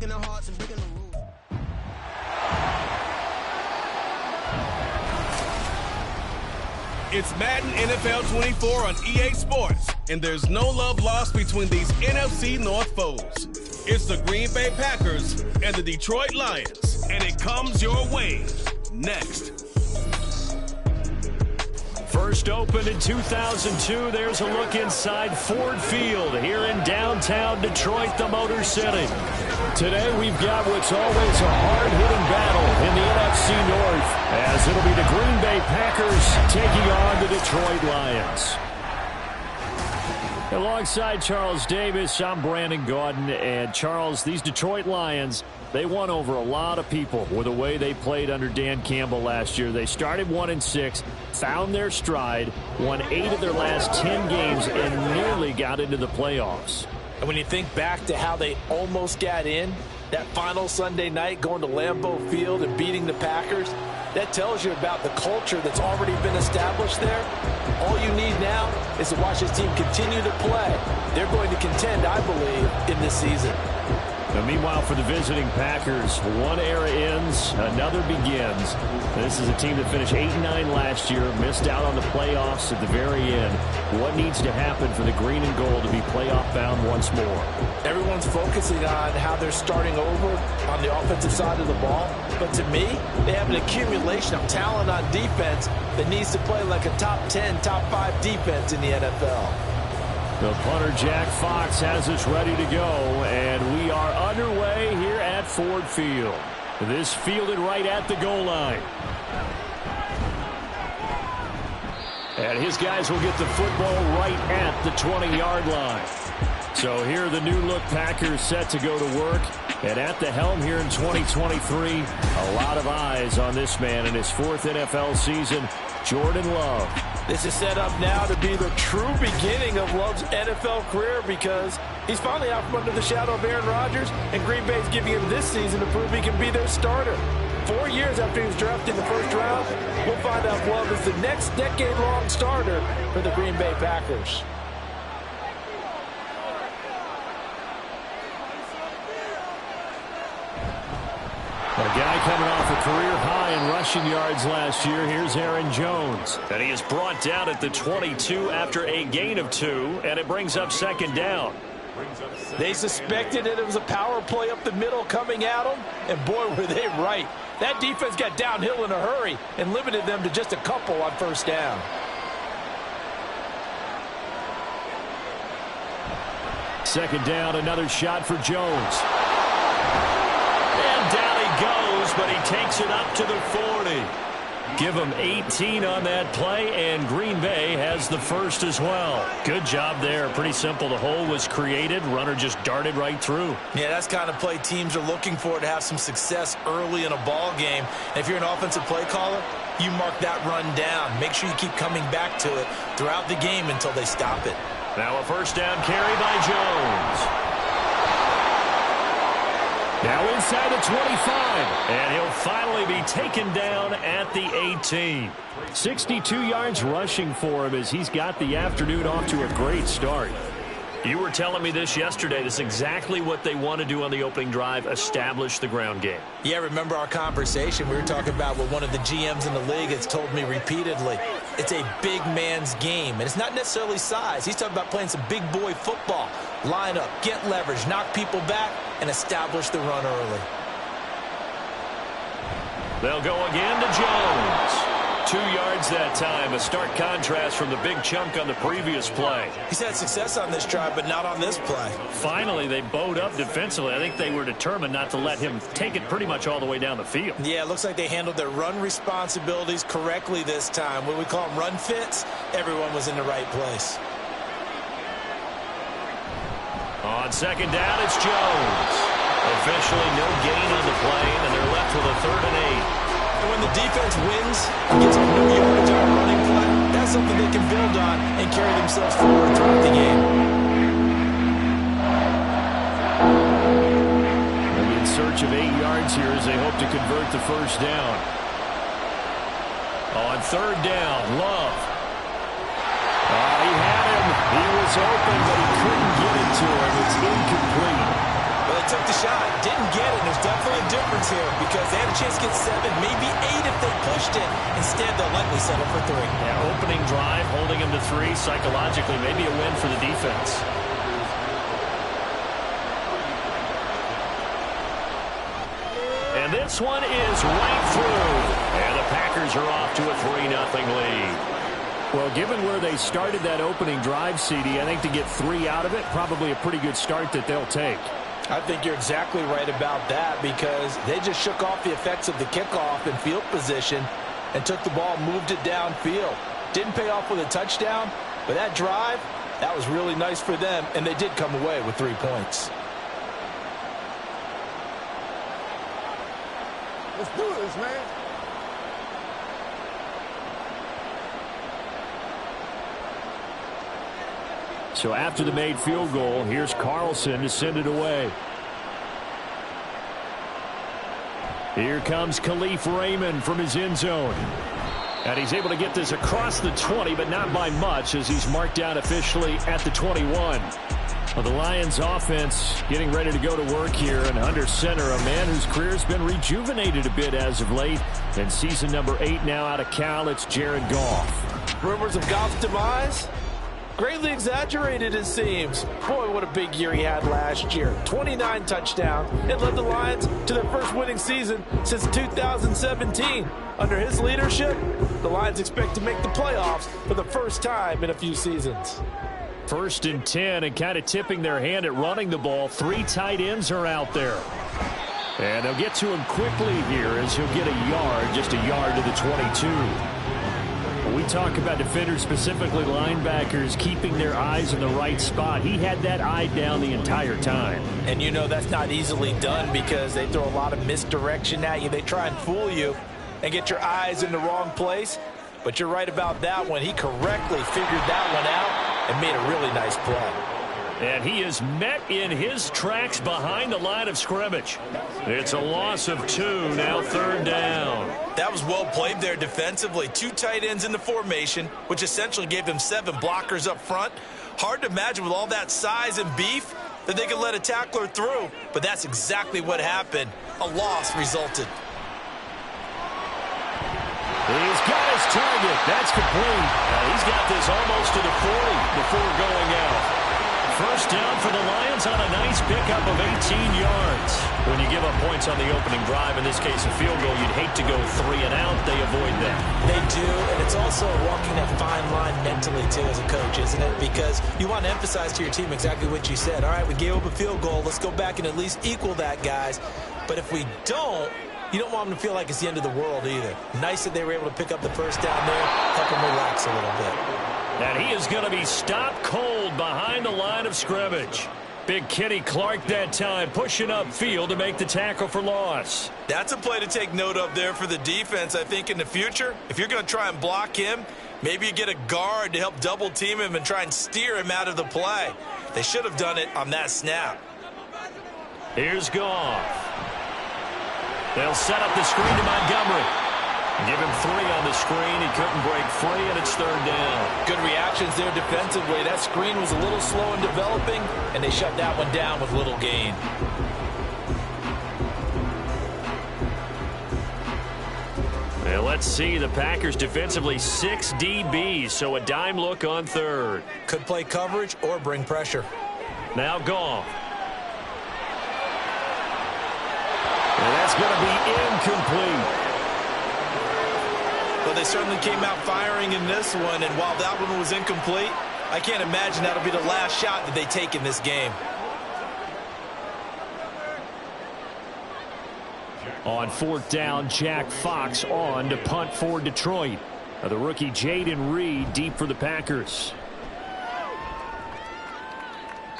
breaking their hearts and breaking the rules. It's Madden NFL 24 on EA Sports, and there's no love lost between these NFC North foes. It's the Green Bay Packers and the Detroit Lions, and it comes your way next. First opened in 2002, there's a look inside Ford Field here in downtown Detroit, the Motor City. Today we've got what's always a hard-hitting battle in the NFC North, as it'll be the Green Bay Packers taking on the Detroit Lions. Alongside Charles Davis, I'm Brandon Gaudin, and Charles, these Detroit Lions, they won over a lot of people with the way they played under Dan Campbell last year. They started 1-6, found their stride, won 8 of their last 10 games, and nearly got into the playoffs. And when you think back to how they almost got in, that final Sunday night going to Lambeau Field and beating the Packers, that tells you about the culture that's already been established there. All you need now is to watch this team continue to play. They're going to contend, I believe, in this season. Now, meanwhile, for the visiting Packers, one era ends, another begins. This is a team that finished 8-9 last year, missed out on the playoffs at the very end. What needs to happen for the green and gold to be playoff bound once more? Everyone's focusing on how they're starting over on the offensive side of the ball. But to me, they have an accumulation of talent on defense that needs to play like a top 10, top 5 defense in the NFL. The punter, Jack Fox, has us ready to go, and we are underway here at Ford Field. This fielded right at the goal line. And his guys will get the football right at the 20-yard line. So here are the new-look Packers set to go to work. And at the helm here in 2023, a lot of eyes on this man in his 4th NFL season, Jordan Love. This is set up now to be the true beginning of Love's NFL career, because he's finally out from under the shadow of Aaron Rodgers, and Green Bay's giving him this season to prove he can be their starter. 4 years after he was drafted in the first round, we'll find out if Love is the next decade-long starter for the Green Bay Packers. A guy coming off a career high in rushing yards last year. Here's Aaron Jones. And he is brought down at the 22 after a gain of 2, and it brings up 2nd down. They suspected that it was a power play up the middle coming at them, and boy, were they right. That defense got downhill in a hurry and limited them to just a couple on 1st down. Second down, another shot for Jones. And down he goes, but he takes it up to the 40. Give him 18 on that play, and Green Bay has the first as well. Good job there. Pretty simple. The hole was created. Runner just darted right through. Yeah, that's the kind of play teams are looking for to have some success early in a ball game. And if you're an offensive play caller, you mark that run down. Make sure you keep coming back to it throughout the game until they stop it. Now a 1st down carry by Jones. Now inside the 25, and he'll finally be taken down at the 18. 62 yards rushing for him as he's got the afternoon off to a great start. You were telling me this yesterday. This is exactly what they want to do on the opening drive, establish the ground game. Yeah, remember our conversation. We were talking about what one of the GMs in the league has told me repeatedly. It's a big man's game, and it's not necessarily size. He's talking about playing some big boy football. Line up, get leverage, knock people back, and establish the run early. They'll go again to Jones. 2 yards that time, a stark contrast from the big chunk on the previous play. He's had success on this drive, but not on this play. Finally, they bowed up defensively. I think they were determined not to let him take it pretty much all the way down the field. Yeah, it looks like they handled their run responsibilities correctly this time. What we call them run fits, everyone was in the right place. On 2nd down, it's Jones. Officially no gain on the play, and they're left with a 3rd and 8. And when the defense wins and gets a new yardage on a running play, that's something they can build on and carry themselves forward throughout the game. They'll be in search of 8 yards here as they hope to convert the 1st down. On 3rd down, Love. He had him. He was open, but he couldn't get it to him. It's incomplete. Well, They took the shot, didn't get it. There's definitely a difference here because they had a chance to get 7, maybe 8 if they pushed it. Instead, they'll likely settle for 3. Yeah, opening drive, holding them to 3. Psychologically, maybe a win for the defense. And this one is right through. And the Packers are off to a 3-0 lead. Well, given where they started that opening drive, CD, I think to get 3 out of it, probably a pretty good start that they'll take. I think you're exactly right about that because they just shook off the effects of the kickoff and field position and took the ball, moved it downfield. Didn't pay off with a touchdown, but that drive, that was really nice for them, and they did come away with 3 points. Let's do this, man. So after the made field goal, here's Carlson to send it away. Here comes Khalif Raymond from his end zone. And he's able to get this across the 20, but not by much as he's marked down officially at the 21. Well, the Lions offense getting ready to go to work here, and under center, a man whose career's been rejuvenated a bit as of late. And season number 8 now out of Cal, it's Jared Goff. Rumors of Goff's demise? Greatly exaggerated, it seems. Boy, what a big year he had last year. 29 touchdowns and led the Lions to their first winning season since 2017. Under his leadership, the Lions expect to make the playoffs for the first time in a few seasons. 1st and 10, and kind of tipping their hand at running the ball. 3 tight ends are out there. And they'll get to him quickly here as he'll get a yard, just a yard to the 22. We talk about defenders, specifically linebackers, keeping their eyes in the right spot. He had that eye down the entire time. And you know that's not easily done because they throw a lot of misdirection at you. They try and fool you and get your eyes in the wrong place. But you're right about that one. He correctly figured that one out and made a really nice play. And he is met in his tracks behind the line of scrimmage. It's a loss of 2, now 3rd down. That was well played there defensively. 2 tight ends in the formation, which essentially gave them 7 blockers up front. Hard to imagine with all that size and beef that they could let a tackler through. But that's exactly what happened. A loss resulted. He's got his target. That's complete. He's got this almost to the 40 before going out. First down for the Lions on a nice pickup of 18 yards. When you give up points on the opening drive, in this case a field goal, you'd hate to go 3 and out. They avoid that. They do, and it's also walking that fine line mentally, too, as a coach, isn't it? Because you want to emphasize to your team exactly what you said. All right, we gave up a field goal. Let's go back and at least equal that, guys. But if we don't, you don't want them to feel like it's the end of the world either. Nice that they were able to pick up the first down there, help them relax a little bit. And he is going to be stopped cold behind the line of scrimmage. Big Kenny Clark that time pushing upfield to make the tackle for loss. That's a play to take note of there for the defense, I think, in the future. If you're going to try and block him, maybe you get a guard to help double team him and try and steer him out of the play. They should have done it on that snap. Here's Goff. They'll set up the screen to Montgomery. Give him 3 on the screen. He couldn't break free, and it's 3rd down. Good reactions there defensively. That screen was a little slow in developing, and they shut that one down with little gain. Well, let's see. The Packers defensively 6 DBs, so a dime look on 3rd. Could play coverage or bring pressure. Now Goff. And that's going to be incomplete. But they certainly came out firing in this one, and while that one was incomplete, I can't imagine that'll be the last shot that they take in this game. On 4th down, Jack Fox on to punt for Detroit. The rookie Jaden Reed deep for the Packers.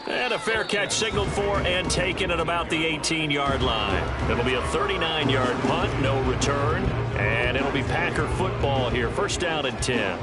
And a fair catch signaled for and taken at about the 18-yard line. It'll be a 39-yard punt, no return. And it'll be Packer football here. 1st down and 10.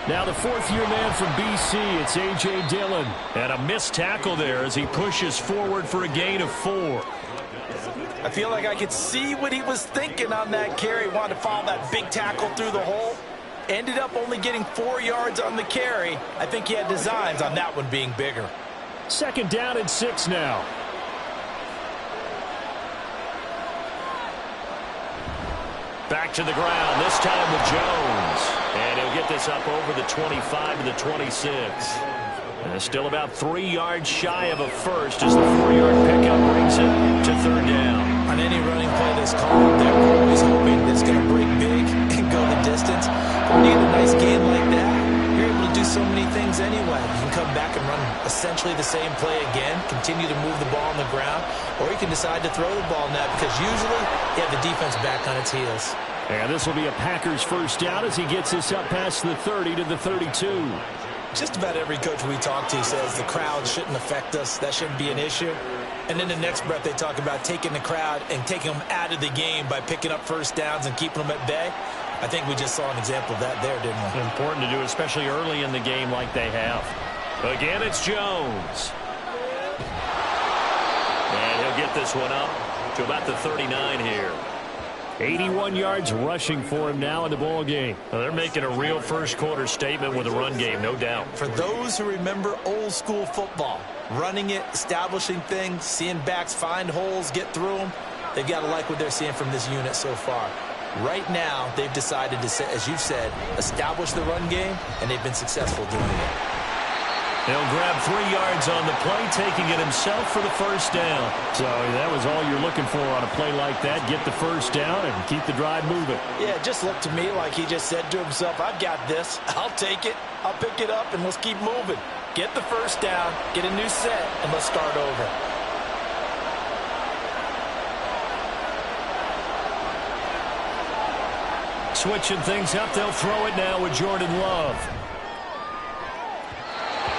Now the fourth-year man from BC, it's A.J. Dillon. And a missed tackle there as he pushes forward for a gain of 4. I feel like I could see what he was thinking on that carry. Wanted to follow that big tackle through the hole. Ended up only getting 4 yards on the carry. I think he had designs on that one being bigger. Second down and 6 now. Back to the ground, this time with Jones. And he'll get this up over the 25 to the 26. And still about 3 yards shy of a first as the 4-yard pickup brings it to third down. On any running play that's called, they're always hoping that it's going to break big and go the distance. When you get a nice game like that, you're able to do so many things anyway. You can come back and run essentially the same play again, continue to move the ball on the ground, or you can decide to throw the ball in that because usually you have the defense back on its heels. And this will be a Packers first down as he gets this up past the 30 to the 32. Just about every coach we talk to says the crowd shouldn't affect us. That shouldn't be an issue. And then the next breath they talk about taking the crowd and taking them out of the game by picking up first downs and keeping them at bay. I think we just saw an example of that there, didn't we? Important to do, especially early in the game like they have. Again, it's Jones. And he'll get this one up to about the 39 here. 81 yards rushing for him now in the ball game. Well, they're making a real first-quarter statement with a run game, no doubt. For those who remember old-school football, running it, establishing things, seeing backs find holes, get through them, they've got to like what they're seeing from this unit so far. Right now, they've decided to, as you said, establish the run game, and they've been successful doing it. He'll grab 3 yards on the play, taking it himself for the first down. So that was all you're looking for on a play like that. Get the first down and keep the drive moving. Yeah, it just looked to me like he just said to himself, I've got this. I'll take it. I'll pick it up, and let's keep moving. Get the first down, get a new set, and let's start over. Switching things up, they'll throw it now with Jordan Love.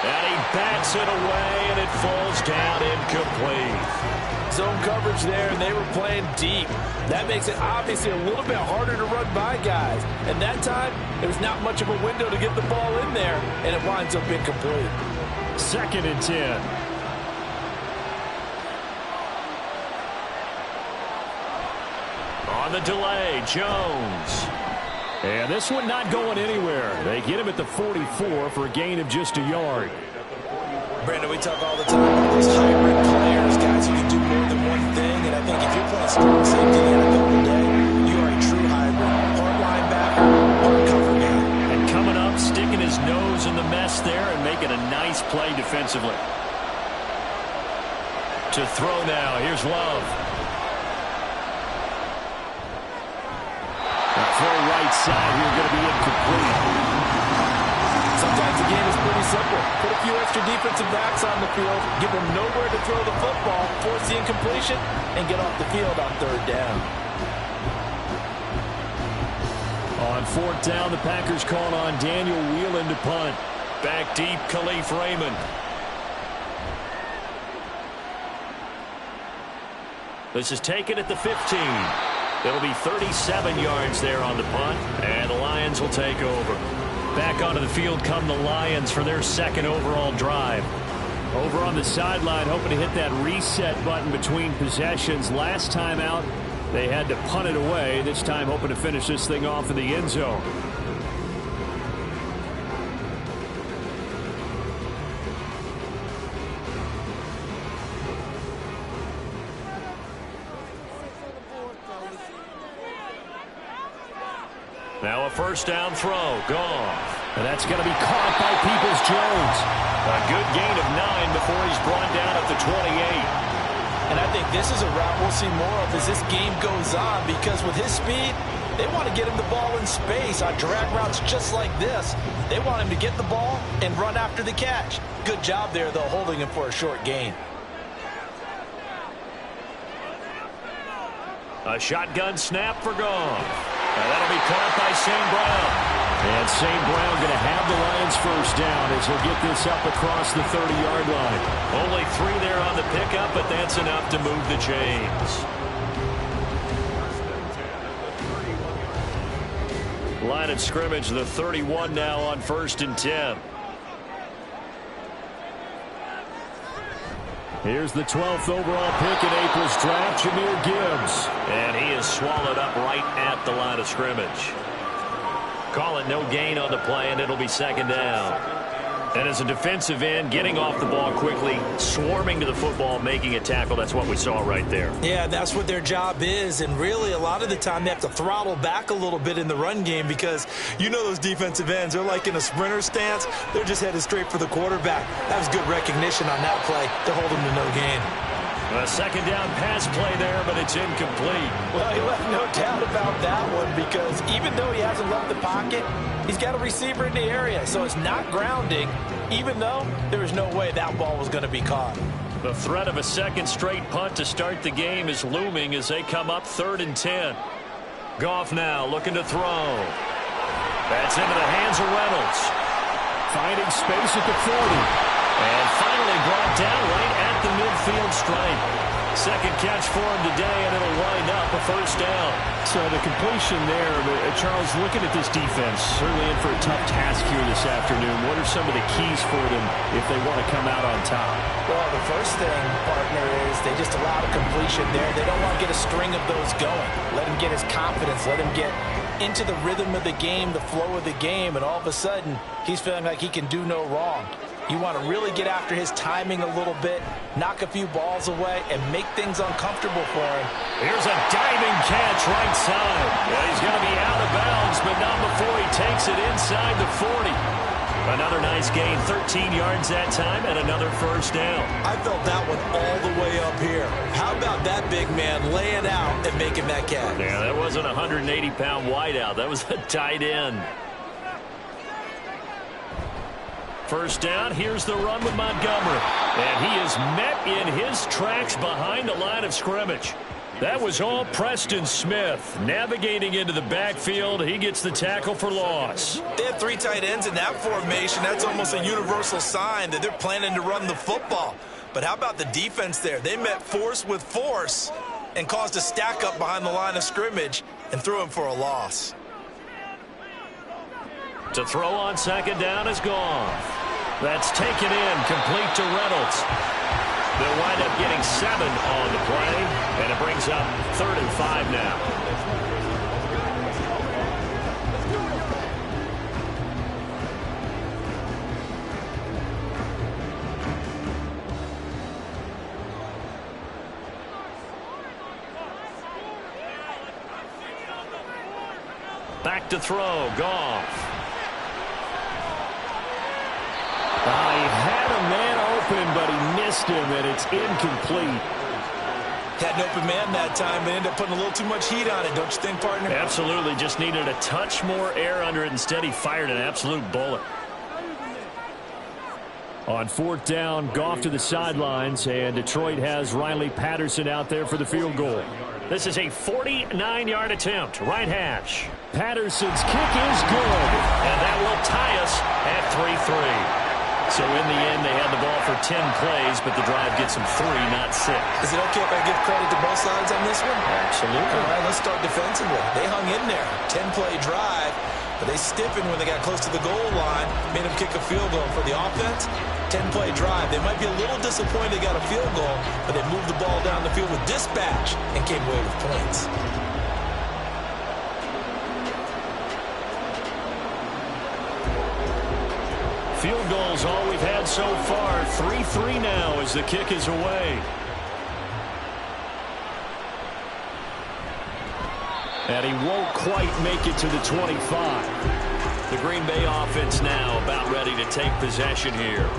And he bats it away, and it falls down incomplete. Zone coverage there, and they were playing deep. That makes it obviously a little bit harder to run by guys. And that time, there's not much of a window to get the ball in there, and it winds up incomplete. Second and 10. On the delay, Jones. And this one not going anywhere. They get him at the 44 for a gain of just a yard. Brandon, we talk all the time about those hybrid players, guys who can do more than one thing. And I think if you're playing strong safety the NFL today, you are a true hybrid. Hard linebacker, hard cover guy. And coming up, sticking his nose in the mess there and making a nice play defensively. To throw now, here's Love. Throw right side here, going to be incomplete. Sometimes the game is pretty simple. Put a few extra defensive backs on the field, give them nowhere to throw the football, force the incompletion, and get off the field on third down. On fourth down, the Packers call on Daniel Whelan to punt. Back deep, Khalif Raymond. This is taken at the 15. It'll be 37 yards there on the punt, and the Lions will take over. Back onto the field come the Lions for their second overall drive. Over on the sideline, hoping to hit that reset button between possessions. Last time out, they had to punt it away. This time, hoping to finish this thing off in the end zone. Now a first down throw, gone. And that's going to be caught by Peoples-Jones. A good gain of 9 before he's brought down at the 28. And I think this is a route we'll see more of as this game goes on, because with his speed, they want to get him the ball in space on drag routes just like this. They want him to get the ball and run after the catch. Good job there, though, holding him for a short gain. A shotgun snap for Goff. And that'll be caught by St. Brown. And St. Brown going to have the Lions first down as he'll get this up across the 30-yard line. Only 3 there on the pickup, but that's enough to move the chains. Line of scrimmage, the 31 now on 1st and 10. Here's the 12th overall pick in April's draft, Jahmyr Gibbs. And he is swallowed up right at the line of scrimmage. Call it no gain on the play, and it'll be 2nd down. And as a defensive end, getting off the ball quickly, swarming to the football, making a tackle, that's what we saw right there. Yeah, that's what their job is. And really, a lot of the time, they have to throttle back a little bit in the run game because you know those defensive ends, they're like in a sprinter stance. They're just headed straight for the quarterback. That was good recognition on that play to hold them to no gain. A 2nd down pass play there, but it's incomplete. Well, he left no doubt about that one because even though he hasn't left the pocket, he's got a receiver in the area, so it's not grounding, even though there was no way that ball was going to be caught. The threat of a 2nd straight punt to start the game is looming as they come up 3rd and 10. Goff now looking to throw. That's into the hands of Reynolds. Finding space at the 40. And finally brought down right at the midfield stripe. 2nd catch for him today, and it'll wind up a 1st down. So the completion there, Charles, looking at this defense, certainly in for a tough task here this afternoon. What are some of the keys for them if they want to come out on top? Well, the first thing, partner, is they just allow a completion there. They don't want to get a string of those going. Let him get his confidence. Let him get into the rhythm of the game, the flow of the game, and all of a sudden, he's feeling like he can do no wrong. You want to really get after his timing a little bit, knock a few balls away, and make things uncomfortable for him. Here's a diving catch right side. Yeah, he's going to be out of bounds, but not before he takes it inside the 40. Another nice gain, 13 yards that time, and another 1st down. I felt that one all the way up here. How about that big man laying out and making that catch? Yeah, that wasn't a 180-pound wideout. That was a tight end. 1st down, here's the run with Montgomery. And he is met in his tracks behind the line of scrimmage. That was all Preston Smith. Navigating into the backfield, he gets the tackle for loss. They have 3 tight ends in that formation. That's almost a universal sign that they're planning to run the football. But how about the defense there? They met force with force and caused a stack up behind the line of scrimmage and threw him for a loss. To throw on 2nd down is Goff. That's taken in, complete to Reynolds. They'll wind up getting 7 on the play, and it brings up 3rd and 5 now. Back to throw, Goff. He had a man open, but he missed him, and it's incomplete. Had an open man that time, but ended up putting a little too much heat on it, don't you think, partner? Absolutely. Just needed a touch more air under it. Instead, he fired an absolute bullet. On 4th down, Goff to the sidelines, and Detroit has Riley Patterson out there for the field goal. This is a 49-yard attempt. Right hash. Patterson's kick is good. And that will tie us at 3-3. So in the end, they had the ball for 10 plays, but the drive gets them 3, not 6. Is it okay if I give credit to both sides on this one? Absolutely. All right, let's start defensively. They hung in there. 10-play drive, but they stiffened when they got close to the goal line, made them kick a field goal. For the offense, 10-play drive. They might be a little disappointed they got a field goal, but they moved the ball down the field with dispatch and came away with points. Field goals all we've had so far. 3-3 now as the kick is away. And he won't quite make it to the 25. The Green Bay offense now about ready to take possession here.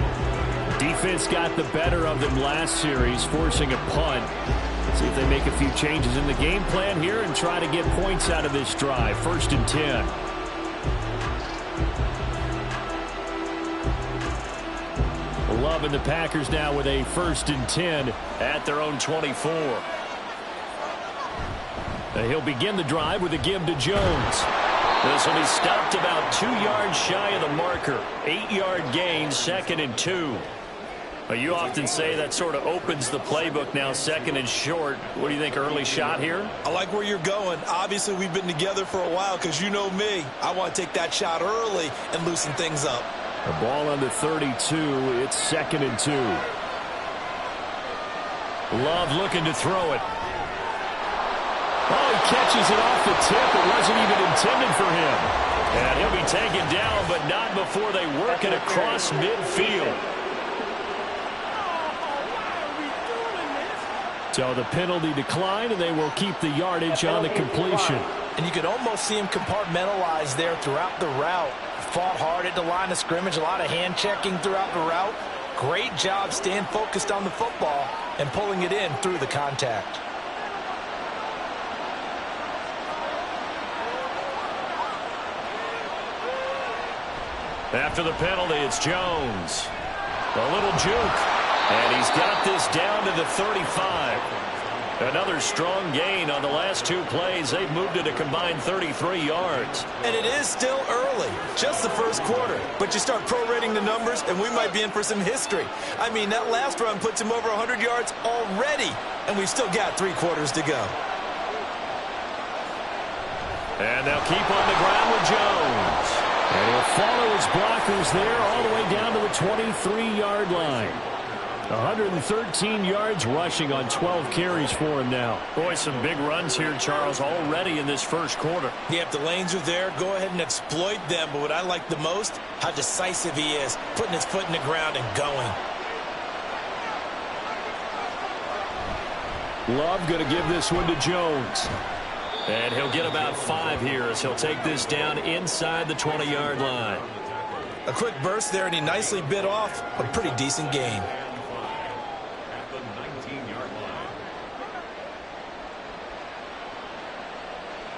Defense got the better of them last series, forcing a punt. See if they make a few changes in the game plan here and try to get points out of this drive. 1st and 10. Love and the Packers now with a 1st and 10 at their own 24. He'll begin the drive with a give to Jones. This will be stopped about 2 yards shy of the marker. 8-yard gain, 2nd and 2. Well, you often say that sort of opens the playbook now, 2nd and short. What do you think, early shot here? I like where you're going. Obviously, we've been together for a while because you know me. I want to take that shot early and loosen things up. The ball on the 32. It's 2nd and 2. Love looking to throw it. Oh, he catches it off the tip. It wasn't even intended for him. And he'll be taken down, but not before they work it across midfield. So the penalty declined, and they will keep the yardage on the completion. And you could almost see him compartmentalize there throughout the route. Fought hard at the line of scrimmage, a lot of hand checking throughout the route. Great job staying focused on the football and pulling it in through the contact. After the penalty, it's Jones. A little juke. And he's got this down to the 35. Another strong gain on the last 2 plays. They've moved it a combined 33 yards. And it is still early, just the first quarter. But you start prorating the numbers, and we might be in for some history. I mean, that last run puts him over 100 yards already, and we've still got 3 quarters to go. And they'll keep on the ground with Jones. And he'll follow his blockers there all the way down to the 23-yard line. 113 yards rushing on 12 carries for him now. Boy, some big runs here, Charles, already in this first quarter. Yeah, if the lanes are there, go ahead and exploit them. But what I like the most, how decisive he is, putting his foot in the ground and going. Love going to give this one to Jones. And he'll get about 5 here as he'll take this down inside the 20-yard line. A quick burst there, and he nicely bit off a pretty decent gain.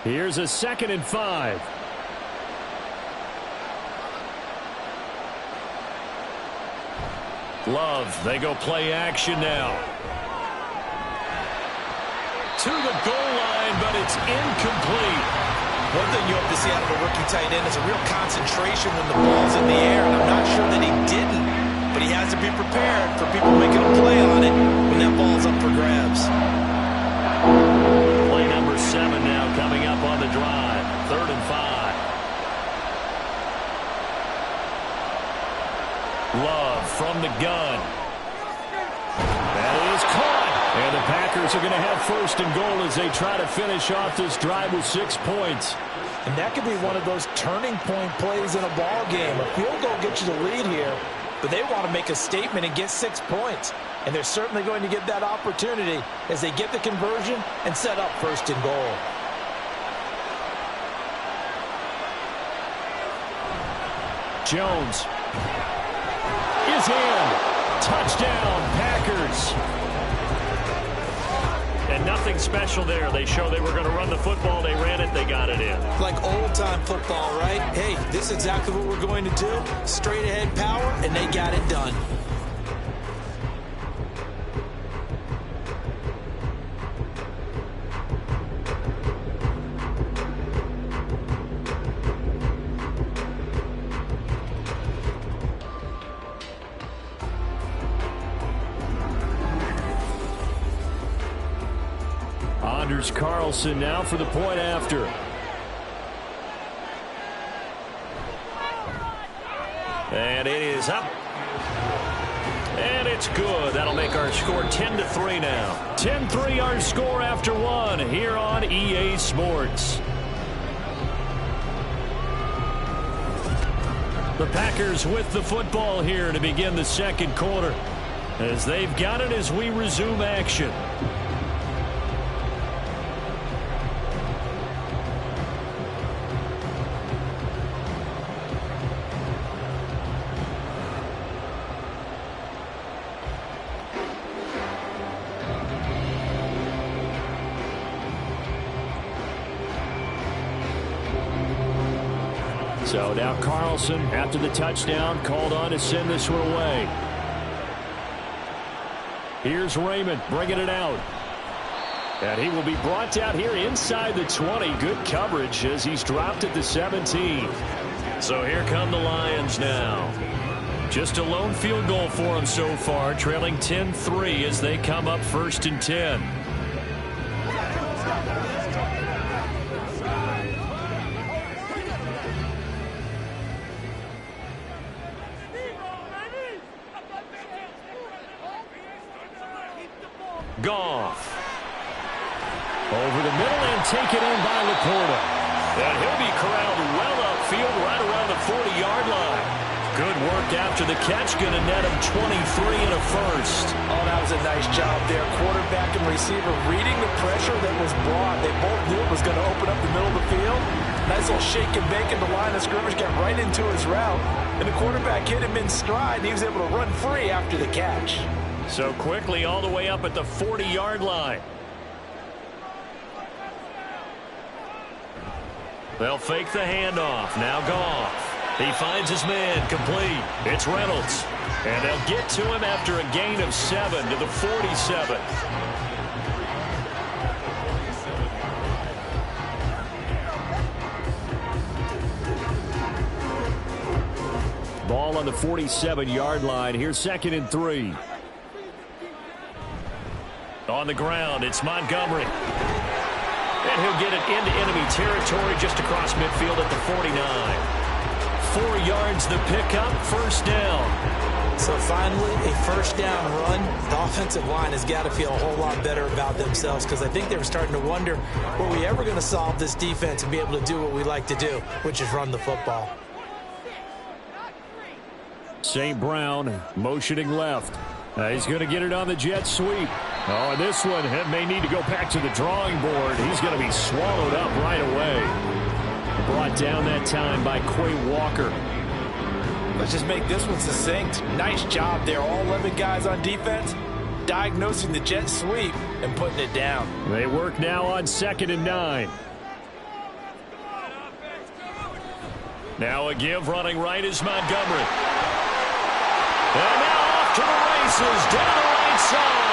Here's a 2nd and 5. Love, they go play action now. To the goal line, but it's incomplete. One thing you hope to see out of a rookie tight end is a real concentration when the ball's in the air, and I'm not sure that he didn't, but he has to be prepared for people making a play on it when that ball's up for grabs. Play number 7 now coming up on the drive. 3rd and 5. Love from the gun. That is caught. And the Packers are going to have 1st and goal as they try to finish off this drive with 6 points. And that could be one of those turning point plays in a ball game. A field goal gets you the lead here, but they want to make a statement and get 6 points. And they're certainly going to get that opportunity as they get the conversion and set up 1st and goal. Jones is in. Touchdown, Packers. And nothing special there. They show they were going to run the football. They ran it. They got it in. Like old-time football, right? Hey, this is exactly what we're going to do. Straight-ahead power, and they got it done. Anders Carlson now for the point after. And it is up. And it's good. That'll make our score 10-3 now. 10-3 our score after 1 here on EA Sports. The Packers with the football here to begin the 2nd quarter, as they've got it as we resume action. So now Carlson, after the touchdown, called on to send this one away. Here's Raymond bringing it out. And he will be brought out here inside the 20. Good coverage as he's dropped at the 17. So here come the Lions now. Just a lone field goal for them so far, trailing 10-3 as they come up 1st and 10. Goff. Over the middle and taken in by Laporta. And he'll be corralled well upfield right around the 40-yard line. Good work after the catch. Going to net him 23 and a first. Oh, that was a nice job there. Quarterback and receiver reading the pressure that was brought. They both knew it was going to open up the middle of the field. Nice little shake and bake in the line of scrimmage. Got right into his route. And the quarterback hit him in stride. And he was able to run free after the catch. So quickly all the way up at the 40-yard line. They'll fake the handoff. Now Goff. He finds his man complete. It's Reynolds. And they'll get to him after a gain of 7 to the 47. Ball on the 47-yard line. Here's 2nd and 3. On the ground, it's Montgomery. And he'll get it into enemy territory just across midfield at the 49. 4 yards the pickup, 1st down. So finally, a 1st down run. The offensive line has got to feel a whole lot better about themselves because I think they were starting to wonder, were we ever going to solve this defense and be able to do what we like to do, which is run the football. St. Brown motioning left. He's going to get it on the jet sweep. Oh, and this one may need to go back to the drawing board. He's going to be swallowed up right away. Brought down that time by Quay Walker. Let's just make this one succinct. Nice job there. All 11 guys on defense diagnosing the jet sweep and putting it down. They work now on 2nd and 9. Now a give running right is Montgomery. And now off to the races down the right side.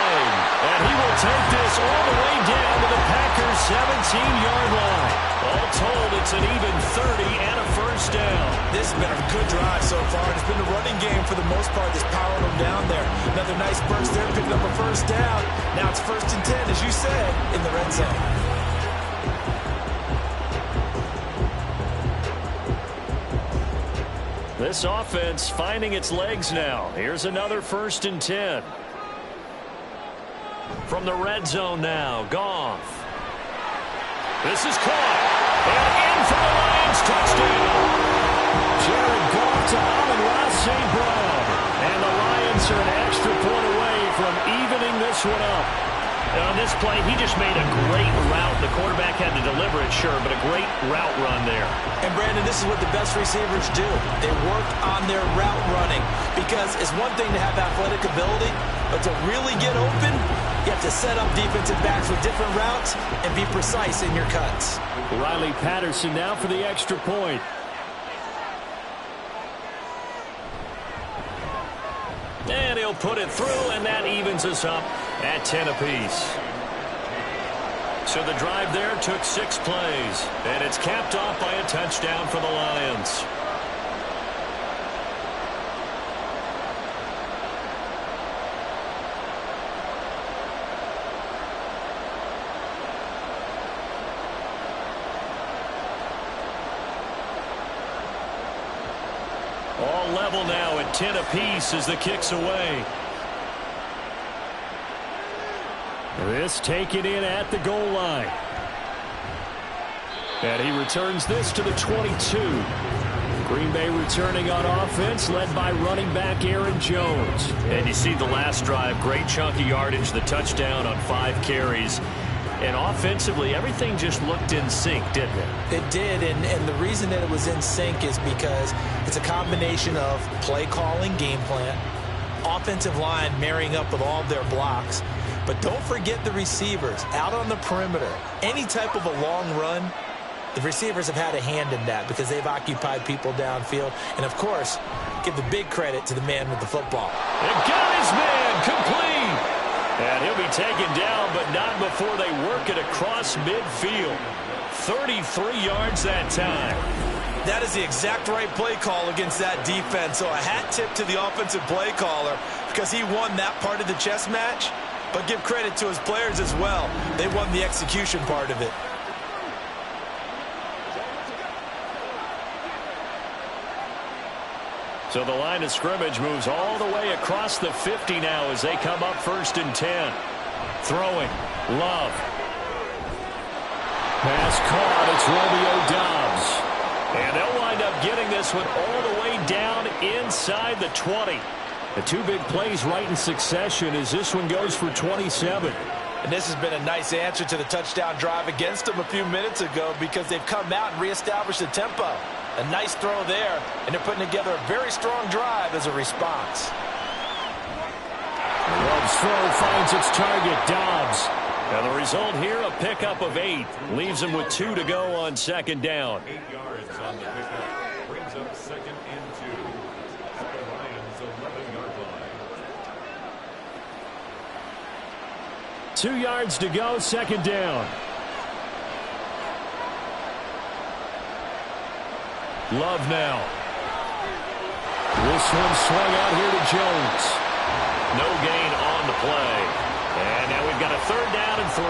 And he will take this all the way down to the Packers' 17-yard line. All told, it's an even 30 and a 1st down. This has been a good drive so far. It's been a running game for the most part that's powering them down there. Another nice burst there, picking up a 1st down. Now it's 1st and 10, as you said, in the red zone. This offense finding its legs now. Here's another 1st and 10. From the red zone now, Goff. This is caught. And in for the Lions, touchdown. Jared Goff to Amon-Ra St. Brown. And the Lions are an extra point away from evening this one up. And on this play, he just made a great route. The quarterback had to deliver it, sure, but a great route run there. And, Brandon, this is what the best receivers do. They work on their route running because it's one thing to have athletic ability, but to really get open, you have to set up defensive backs with different routes and be precise in your cuts. Riley Patterson now for the extra point. And he'll put it through, and that evens us up at 10 apiece. So the drive there took 6 plays, and it's capped off by a touchdown for the Lions. All level now at 10 apiece as the kick's away. This taken in at the goal line. And he returns this to the 22. Green Bay returning on offense, led by running back Aaron Jones. And you see the last drive, great chunk of yardage, the touchdown on 5 carries. And offensively, everything just looked in sync, didn't it? It did, and the reason that it was in sync is because it's a combination of play calling, game plan, offensive line marrying up with all of their blocks. But don't forget the receivers out on the perimeter. Any type of a long run, the receivers have had a hand in that because they've occupied people downfield. And, of course, give the big credit to the man with the football. And got his man complete. And he'll be taken down, but not before they work it across midfield. 33 yards that time. That is the exact right play call against that defense. So a hat tip to the offensive play caller because he won that part of the chess match. But give credit to his players as well. They won the execution part of it. So the line of scrimmage moves all the way across the 50 now as they come up 1st and 10. Throwing. Love. Pass caught. It's Romeo Doubs. And they'll wind up getting this one all the way down inside the 20. The two big plays right in succession as this one goes for 27. And this has been a nice answer to the touchdown drive against them a few minutes ago because they've come out and reestablished the tempo. A nice throw there, and they're putting together a very strong drive as a response. Love's throw finds its target, Doubs. And the result here, a pickup of 8. Leaves him with 2 to go on 2nd down. 8 yards on the pickup. Brings up 2nd and 2. At the Lions' 11-yard line. 2 yards to go, 2nd down. Love now. This one swung out here to Jones. No gain on the play. And now we've got a 3rd down and 3.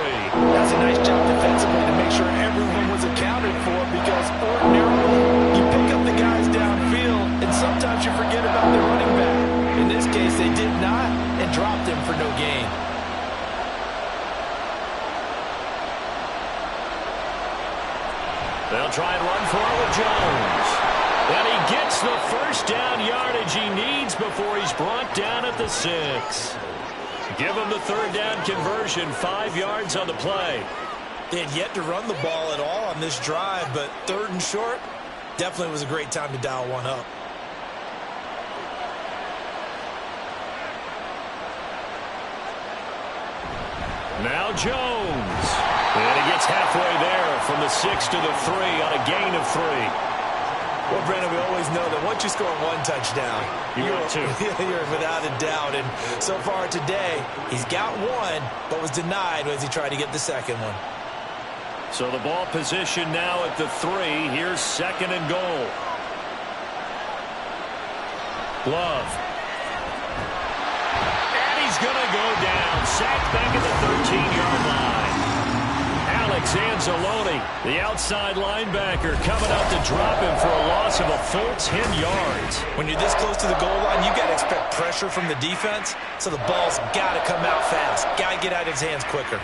That's a nice job defensively to make sure everyone was accounted for because ordinarily you pick up the guys downfield and sometimes you forget about the running back. In this case, they did not and dropped him for no gain. They'll try and run for it with Jones. And he gets the 1st down yardage he needs before he's brought down at the 6. Give him the 3rd down conversion, 5 yards on the play. They had yet to run the ball at all on this drive, but 3rd and short definitely was a great time to dial one up. Now Jones. And he gets halfway there from the 6 to the 3 on a gain of 3. Well, Brandon, we always know that once you score 1 touchdown, you're 2. You're without a doubt. And so far today, he's got 1, but was denied as he tried to get the 2nd one. So the ball position now at the 3. Here's 2nd and goal. Love. And he's going to go down. Sacked back at the 13-yard line. Alex Anzalone, the outside linebacker, coming up to drop him for a loss of a full 10 yards. When you're this close to the goal line, you got to expect pressure from the defense, so the ball's got to come out fast. Got to get out of his hands quicker.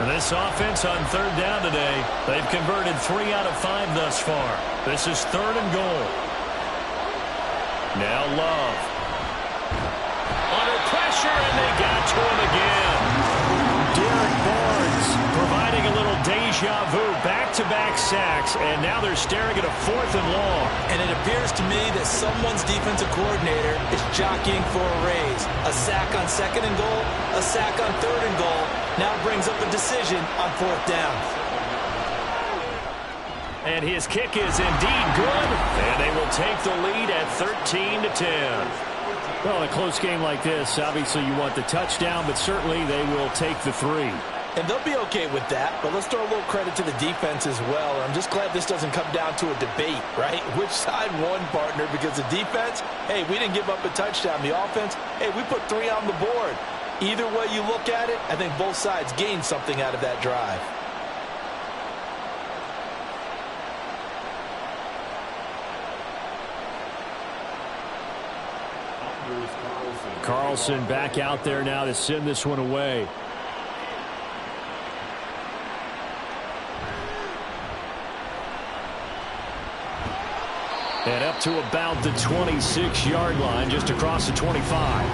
And this offense on 3rd down today, they've converted 3 out of 5 thus far. This is 3rd and goal. Now Love. Under pressure, and they got to him again. Derek Barnes providing a little deja vu, back-to-back sacks, and now they're staring at a 4th and long. And it appears to me that someone's defensive coordinator is jockeying for a raise. A sack on 2nd and goal, a sack on 3rd and goal. Now brings up a decision on 4th down. And his kick is indeed good, and they will take the lead at 13-10. Well, in a close game like this, obviously you want the touchdown, but certainly they will take the 3. And they'll be okay with that, but let's throw a little credit to the defense as well. I'm just glad this doesn't come down to a debate, right? Which side won, partner? Because the defense, hey, we didn't give up a touchdown. The offense, hey, we put 3 on the board. Either way you look at it, I think both sides gained something out of that drive. Carlson back out there now to send this one away. And up to about the 26-yard line, just across the 25.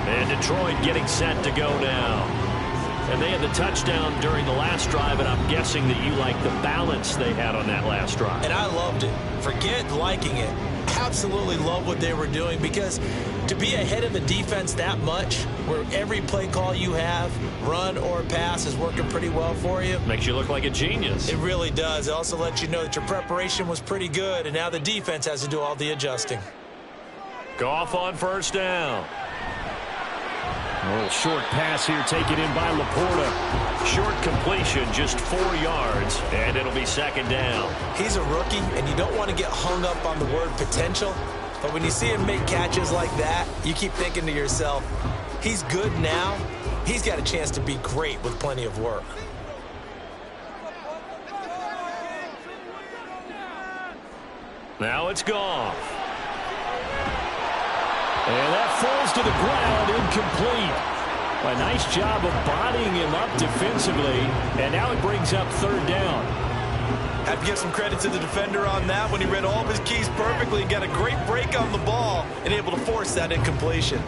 And Detroit getting set to go now. And they had the touchdown during the last drive, and I'm guessing that you like the balance they had on that last drive. And I loved it. Forget liking it. Absolutely love what they were doing, because to be ahead of a defense that much, where every play call you have, run or pass, is working pretty well for you. Makes you look like a genius. It really does. It also lets you know that your preparation was pretty good, and now the defense has to do all the adjusting. Goff on 1st down. A little short pass here taken in by Laporta. Short completion, just 4 yards, and it'll be second down. He's a rookie, and you don't want to get hung up on the word potential. But when you see him make catches like that, you keep thinking to yourself, he's good now. He's got a chance to be great with plenty of work. Now it's gone. And that falls to the ground, incomplete. A nice job of bodying him up defensively, and now it brings up third down. Have to give some credit to the defender on that when he read all of his keys perfectly and got a great break on the ball and able to force that incompletion.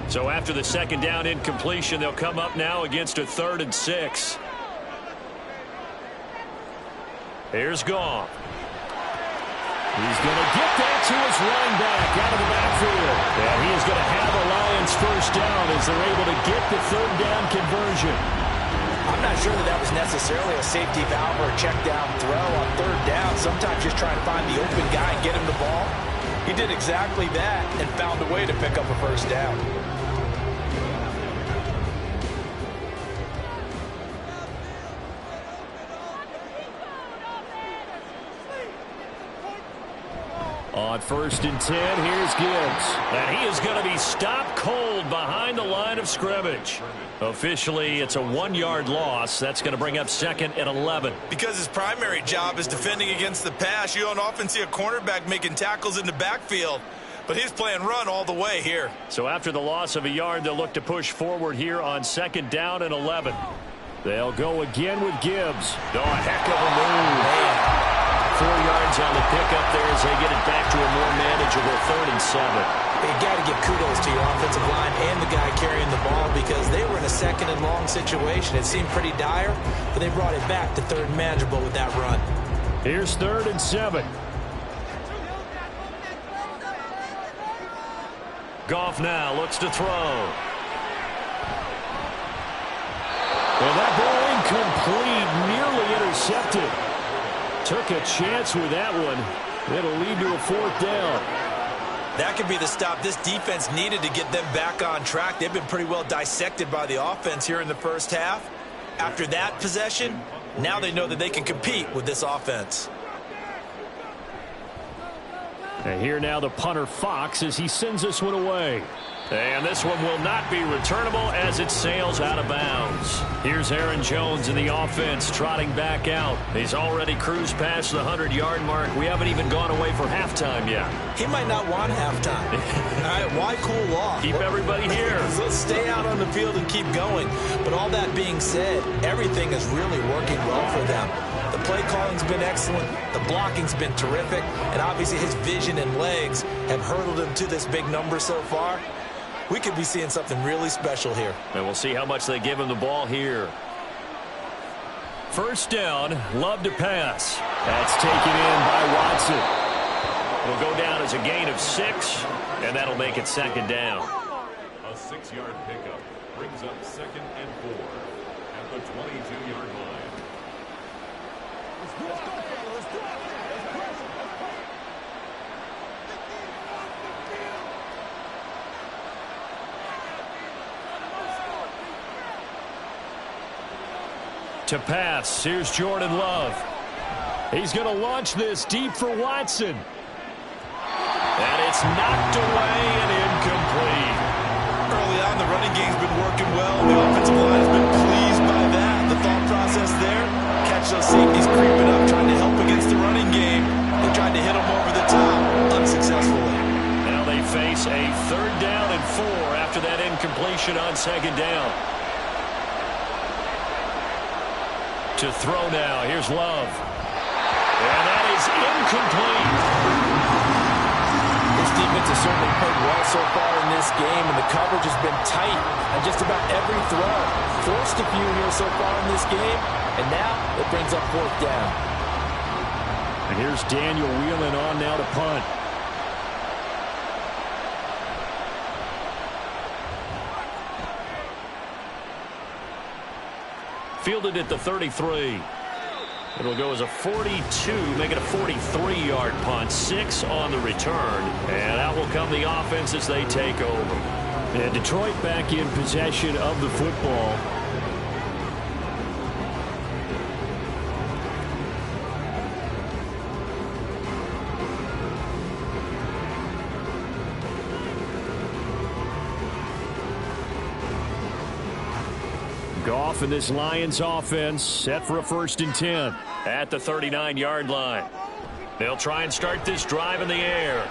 So after the second down incompletion, they'll come up now against a 3rd and 6. Here's Goff. He's going to get that to his running back out of the backfield. And he is going to have a Lions first down as they're able to get the third down conversion. I'm not sure that was necessarily a safety valve or a check down throw on third down. Sometimes just trying to find the open guy and get him the ball. He did exactly that and found a way to pick up a first down. On 1st and 10, here's Gibbs. And he is going to be stopped cold behind the line of scrimmage. Officially, it's a 1-yard loss. That's going to bring up 2nd and 11. Because his primary job is defending against the pass, you don't often see a cornerback making tackles in the backfield. But he's playing run all the way here. So after the loss of a yard, they'll look to push forward here on 2nd down and 11. They'll go again with Gibbs. Oh, a heck of a move. 4 yards on the pickup there as they get it back to a more manageable 3rd and 7. You got to give kudos to your offensive line and the guy carrying the ball because they were in a 2nd and long situation. It seemed pretty dire, but they brought it back to 3rd and manageable with that run. Here's 3rd and 7. Goff now looks to throw. And that ball incomplete, nearly intercepted. Took a chance with that one. It'll lead to a 4th down. That could be the stop this defense needed to get them back on track. They've been pretty well dissected by the offense here in the first half. After that possession, now they know that they can compete with this offense. And here now the punter Fox as he sends this one away. And this one will not be returnable as it sails out of bounds. Here's Aaron Jones in the offense trotting back out. He's already cruised past the 100-yard mark. We haven't even gone away for halftime yet. He might not want halftime. All right, why cool off? Keep everybody here. Let's stay out on the field and keep going. But all that being said, everything is really working well for them. The play calling's been excellent. The blocking's been terrific. And obviously his vision and legs have hurdled him to this big number so far. We could be seeing something really special here. And we'll see how much they give him the ball here. First down, Love to pass. That's taken in by Watson. Will go down as a gain of 6, and that'll make it 2nd down. A 6-yard pickup brings up 2nd and 4 at the 22-yard line. To pass, here's Jordan Love. He's going to launch this deep for Watson. And it's knocked away and incomplete. Early on, the running game's been working well. The offensive line has been pleased by that. The thought process there, catch those safeties creeping up, trying to help against the running game. They tried to hit them over the top, unsuccessfully. Now they face a 3rd down and 4 after that incompletion on 2nd down. To throw now, here's Love. And that is incomplete. This defense has certainly played well so far in this game, and the coverage has been tight on just about every throw. Forced a few here so far in this game, and now it brings up 4th down. And here's Daniel Whelan on now to punt. Fielded at the 33. It'll go as a 42, make it a 43-yard punt. 6 on the return. And out will come the offense as they take over. And Detroit back in possession of the football. Goff and this Lions offense set for a 1st and 10 at the 39-yard line. They'll try and start this drive in the air.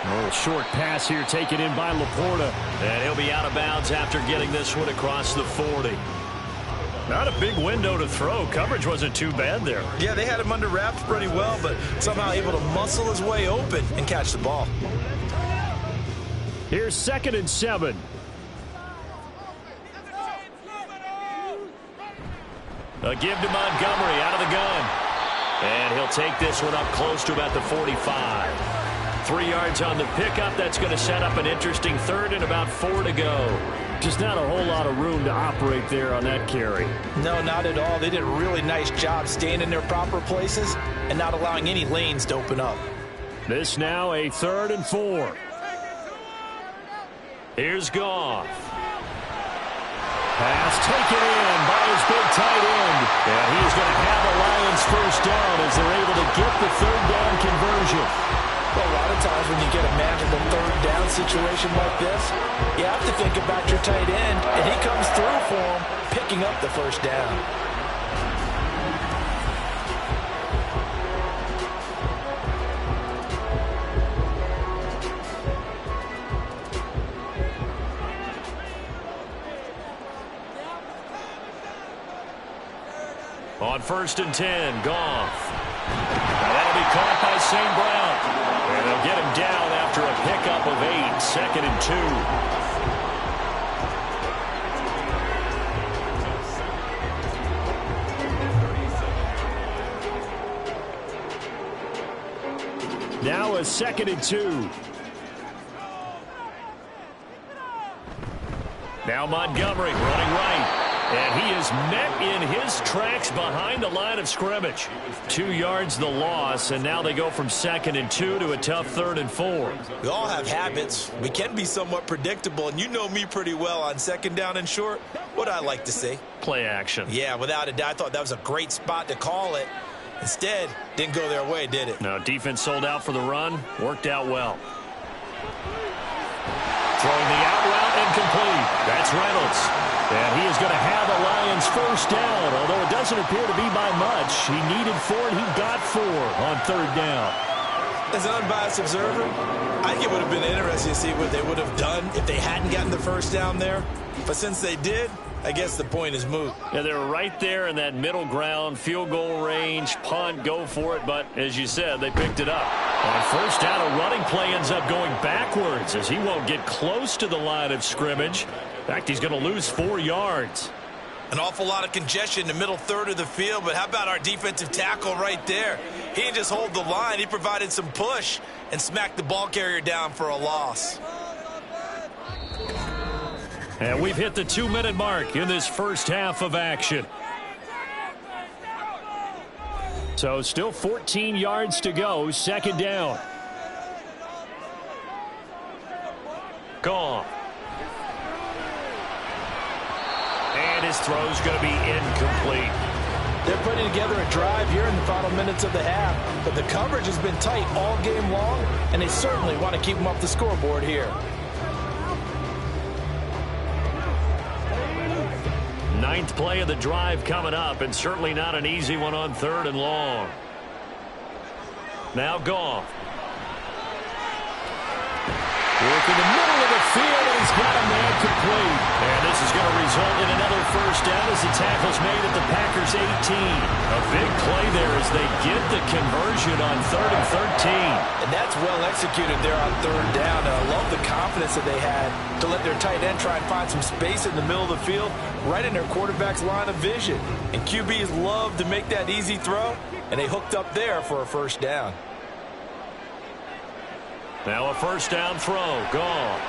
A little short pass here taken in by Laporta. And he'll be out of bounds after getting this one across the 40. Not a big window to throw. Coverage wasn't too bad there. Yeah, they had him under wraps pretty well, but somehow able to muscle his way open and catch the ball. Here's 2nd and 7. A give to Montgomery out of the gun. And he'll take this one up close to about the 45. 3 yards on the pickup. That's going to set up an interesting 3rd and about 4 to go. Just not a whole lot of room to operate there on that carry. No, not at all. They did a really nice job staying in their proper places and not allowing any lanes to open up. This now a 3rd and 4. Here's Goff. Pass taken in by his big tight end. And he's going to have the Lions 1st down as they're able to get the 3rd down conversion. Well, a lot of times when you get a manageable 3rd down situation like this, you have to think about your tight end, and he comes through for him, picking up the 1st down. On 1st and 10, Goff. Now that'll be caught by St. Brown. And they'll get him down after a pickup of 8, 2nd and 2. Now a 2nd and 2. Now Montgomery running right. And he is met in his tracks behind the line of scrimmage. 2 yards the loss, and now they go from 2nd and 2 to a tough 3rd and 4. We all have habits. We can be somewhat predictable, and you know me pretty well on 2nd down and short. What I like to say? Play action. Yeah, without a doubt. I thought that was a great spot to call it. Instead, didn't go their way, did it? No, defense sold out for the run. Worked out well. Throwing the out route incomplete. That's Reynolds. And he is going to have the Lions 1st down, although it doesn't appear to be by much. He needed 4, and he got 4 on 3rd down. As an unbiased observer, I think it would have been interesting to see what they would have done if they hadn't gotten the 1st down there. But since they did, I guess the point is moot. Yeah, they were right there in that middle ground, field goal range, punt, go for it. But as you said, they picked it up. On 1st down, a running play ends up going backwards as he won't get close to the line of scrimmage. In fact, he's going to lose 4 yards. An awful lot of congestion in the middle 3rd of the field, but how about our defensive tackle right there? He didn't just hold the line. He provided some push and smacked the ball carrier down for a loss. And we've hit the 2-minute mark in this 1st half of action. So still 14 yards to go, 2nd down. Goff. And his throw's going to be incomplete. They're putting together a drive here in the final minutes of the half, but the coverage has been tight all game long, and they certainly want to keep them off the scoreboard here. 9th play of the drive coming up, and certainly not an easy one on 3rd and long. Now Goff. Work in the middle of the field, and he's got a man complete. And this is going to result in another 1st down as the tackle's made at the Packers' 18. A big play there as they get the conversion on 3rd and 13. And that's well executed there on 3rd down. And I love the confidence that they had to let their tight end try and find some space in the middle of the field, right in their quarterback's line of vision. And QBs love to make that easy throw, and they hooked up there for a 1st down. Now a 1st down throw. Goff.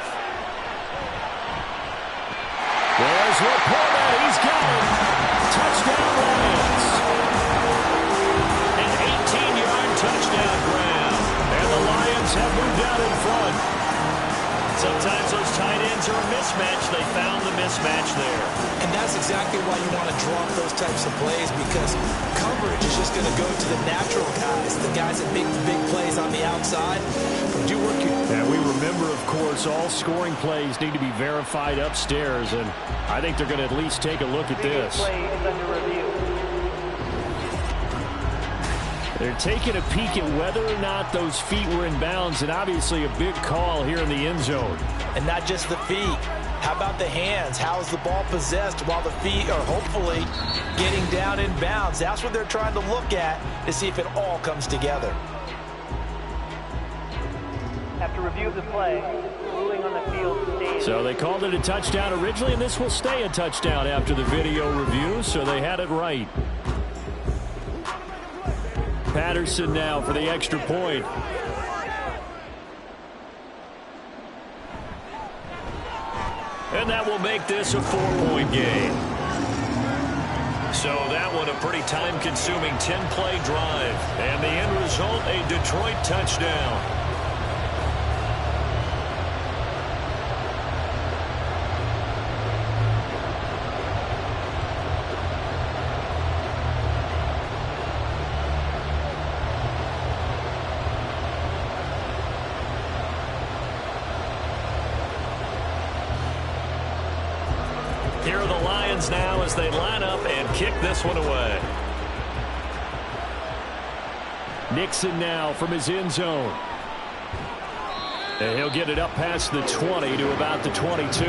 There's Laporta. He's got it. Touchdown Lions. An 18-yard touchdown grab. And the Lions have moved out in front. Sometimes those tight ends are a mismatch. They found the mismatch there. And that's exactly why you want to draw up those types of plays, because coverage is just going to go to the natural guys, the guys that make the big plays on the outside. Do work. And we remember, of course, all scoring plays need to be verified upstairs, and I think they're going to at least take a look at this. Play is under review. They're taking a peek at whether or not those feet were in bounds, and obviously a big call here in the end zone. And not just the feet. How about the hands? How is the ball possessed while the feet are hopefully getting down in bounds? That's what they're trying to look at to see if it all comes together. After review of the play, ruling on the field stays. So they called it a touchdown originally, and this will stay a touchdown after the video review, so they had it right. Patterson now for the extra point. And that will make this a 4-point game. So that one a pretty time-consuming 10-play drive. And the end result, a Detroit touchdown. Here are the Lions now as they line up and kick this one away. Nixon now from his end zone. And he'll get it up past the 20 to about the 22.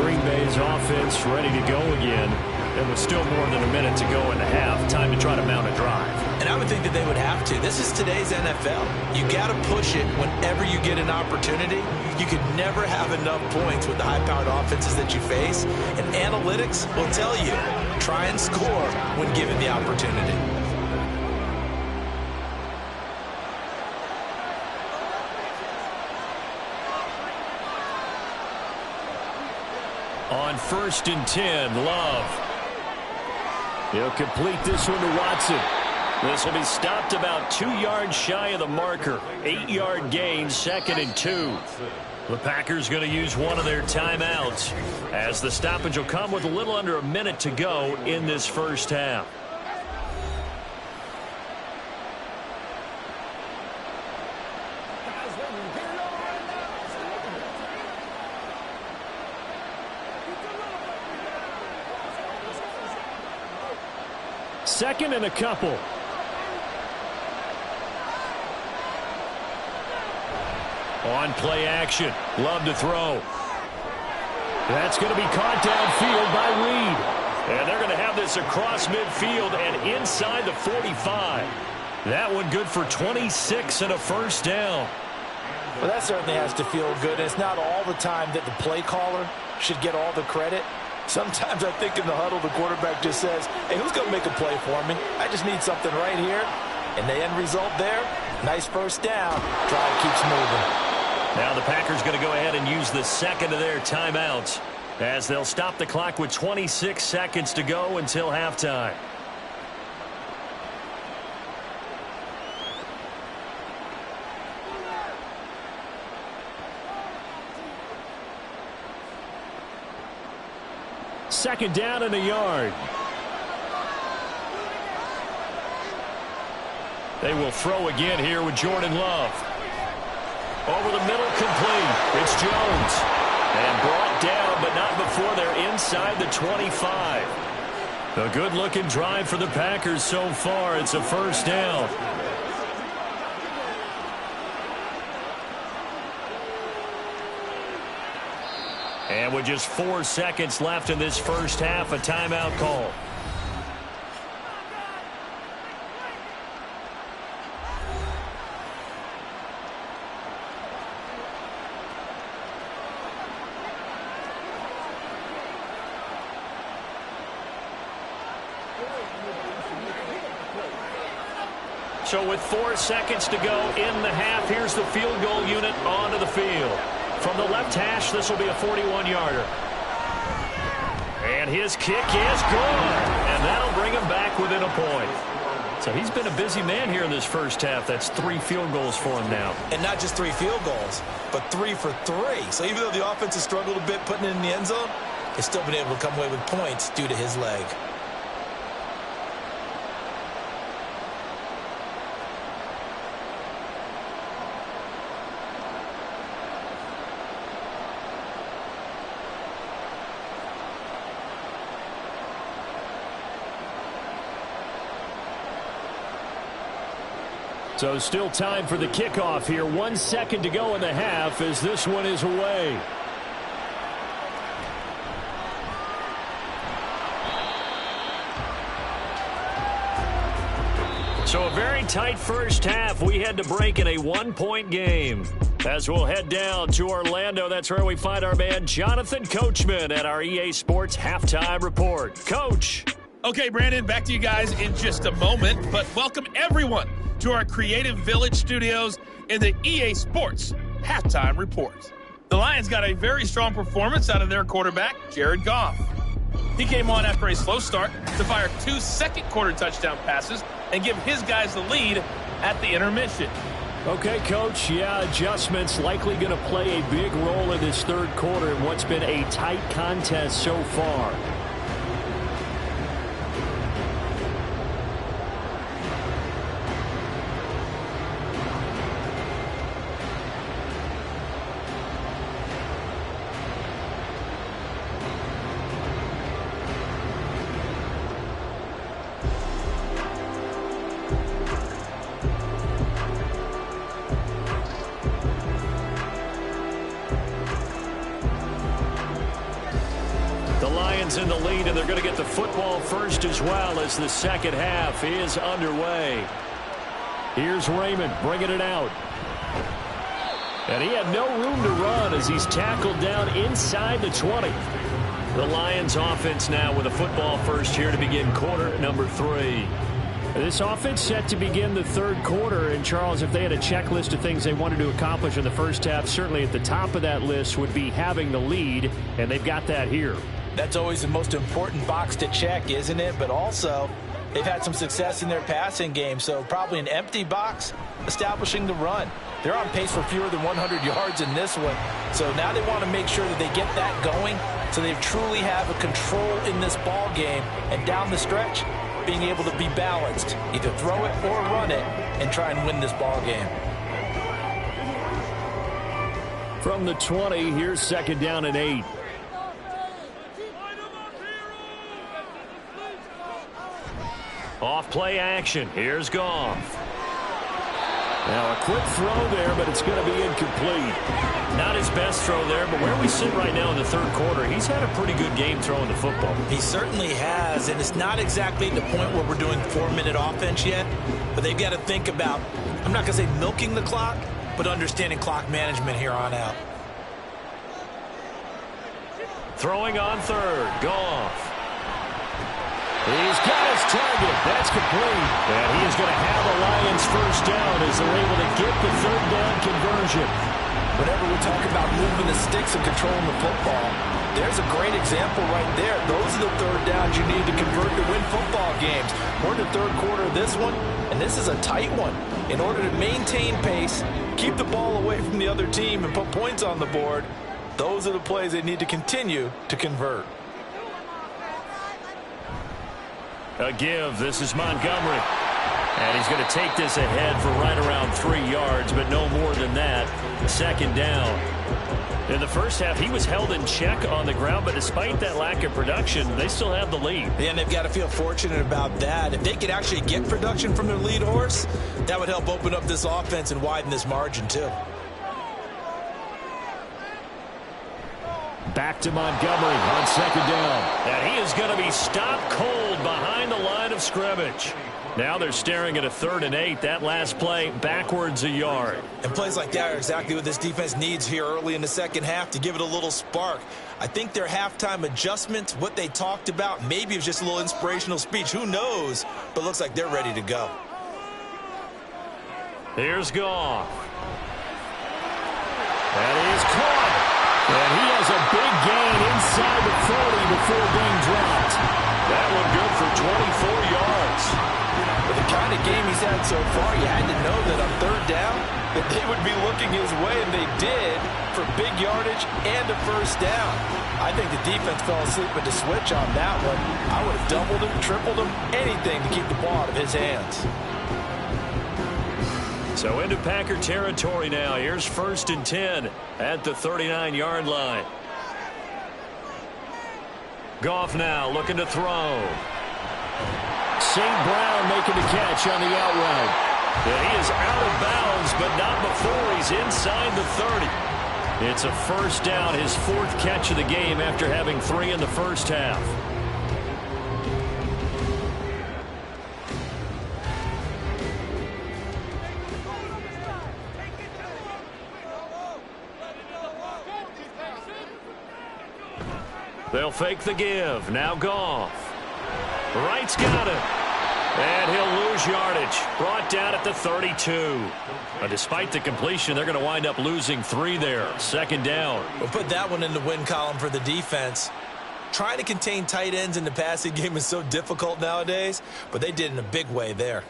Green Bay's offense ready to go again. And with still more than a minute to go in the half, time to try to mount a drive. And I would think that they would have to. This is today's NFL. You got to push it whenever you get an opportunity. You could never have enough points with the high-powered offenses that you face. And analytics will tell you, try and score when given the opportunity. On 1st and 10, Love. He'll complete this one to Watson. This will be stopped about 2 yards shy of the marker. 8-yard gain, 2nd and 2. The Packers going to use one of their timeouts as the stoppage will come with a little under a minute to go in this first half. Second and a couple. On play action. Love to throw. That's going to be caught downfield by Reed. And they're going to have this across midfield and inside the 45. That one good for 26 and a first down. Well, that certainly has to feel good. It's not all the time that the play caller should get all the credit. Sometimes I think in the huddle, the quarterback just says, hey, who's going to make a play for me? I just need something right here. And the end result there, nice first down. Drive keeps moving. Now the Packers going to go ahead and use the second of their timeouts as they'll stop the clock with 26 seconds to go until halftime. Second down and a yard. They will throw again here with Jordan Love. Over the middle, complete. It's Jones. And brought down, but not before they're inside the 25. A good-looking drive for the Packers so far. It's a first down. And with just 4 seconds left in this first half, a timeout call. So with 4 seconds to go in the half, here's the field goal unit onto the field. From the left hash, this will be a 41-yarder. And his kick is good. And that'll bring him back within a point. So he's been a busy man here in this first half. That's 3 field goals for him now. And not just 3 field goals, but 3 for 3. So even though the offense has struggled a bit putting it in the end zone, it's still been able to come away with points due to his leg. So still time for the kickoff here. 1 second to go in the half as this one is away. So a very tight first half. We had to break in a 1-point game. As we'll head down to Orlando, that's where we find our man Jonathan Coachman at our EA Sports Halftime Report. Coach. Okay, Brandon, back to you guys in just a moment, but welcome everyone to our Creative Village studios in the EA Sports Halftime Report. The Lions got a very strong performance out of their quarterback, Jared Goff. He came on after a slow start to fire 2 second-quarter touchdown passes and give his guys the lead at the intermission. Okay, Coach, adjustments likely going to play a big role in this third quarter in what's been a tight contest so far. In the lead, and they're going to get the football first as well as the second half is underway. Here's Raymond bringing it out. And he had no room to run as he's tackled down inside the 20. The Lions offense now with a football first here to begin quarter number 3. This offense set to begin the third quarter, and Charles, if they had a checklist of things they wanted to accomplish in the first half, certainly at the top of that list would be having the lead, and they've got that here. That's always the most important box to check, isn't it? But also, they've had some success in their passing game, so probably an empty box establishing the run. They're on pace for fewer than 100 yards in this one, so now they want to make sure that they get that going so they truly have a control in this ball game, and down the stretch, being able to be balanced, either throw it or run it, and try and win this ball game. From the 20, here's second down and 8. Off play action. Here's Goff. Now a quick throw there, but it's going to be incomplete. Not his best throw there, but where we sit right now in the third quarter, he's had a pretty good game throwing the football. He certainly has, and it's not exactly the point where we're doing 4-minute offense yet, but they've got to think about, I'm not going to say milking the clock, but understanding clock management here on out. Throwing on third. Goff. He's got his target. That's complete. And he is going to have the Lions first down as they're able to get the third down conversion. Whenever we talk about moving the sticks and controlling the football, there's a great example right there. Those are the third downs you need to convert to win football games. We're in the third quarter of this one, and this is a tight one. In order to maintain pace, keep the ball away from the other team, and put points on the board, those are the plays they need to continue to convert. A give. This is Montgomery. And he's going to take this ahead for right around 3 yards, but no more than that. Second down. In the first half, he was held in check on the ground, but despite that lack of production, they still have the lead. Yeah, and they've got to feel fortunate about that. If they could actually get production from their lead horse, that would help open up this offense and widen this margin too. Back to Montgomery on second down. And he is going to be stopped cold behind the line of scrimmage. Now they're staring at a 3rd and 8. That last play backwards a yard. And plays like that are exactly what this defense needs here early in the second half to give it a little spark. I think their halftime adjustments, what they talked about, maybe it was just a little inspirational speech. Who knows? But it looks like they're ready to go. Here's Goff. And he is caught. And he has a big gain inside the 40 before being dropped. That one good for 24 yards. With the kind of game he's had so far, you had to know that on third down, that they would be looking his way, and they did, for big yardage and a first down. I think the defense fell asleep with the switch on that one. I would have doubled him, tripled him, anything to keep the ball out of his hands. So into Packer territory now. Here's 1st and 10 at the 39-yard line. Goff now looking to throw. St. Brown making the catch on the out route. And he is out of bounds, but not before he's inside the 30. It's a first down, his 4th catch of the game after having 3 in the first half. They'll fake the give. Now Goff. Wright's got it. And he'll lose yardage. Brought down at the 32. Despite the completion, they're going to wind up losing 3 there. 2nd down. We'll put that one in the win column for the defense. Trying to contain tight ends in the passing game is so difficult nowadays, but they did in a big way there.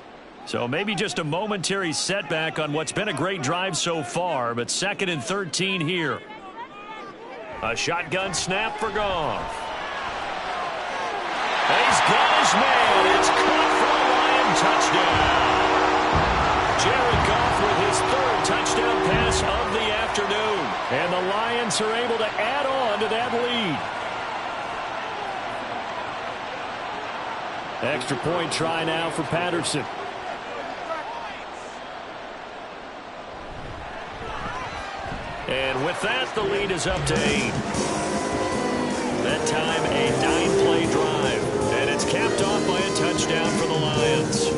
So maybe just a momentary setback on what's been a great drive so far, but 2nd and 13 here. A shotgun snap for Goff. He's got his man. It's caught for a Lion touchdown. Jared Goff with his 3rd touchdown pass of the afternoon. And the Lions are able to add on to that lead. Extra point try now for Patterson. And with that, the lead is up to 8. That time, a 9-play drive. And it's capped off by a touchdown for the Lions.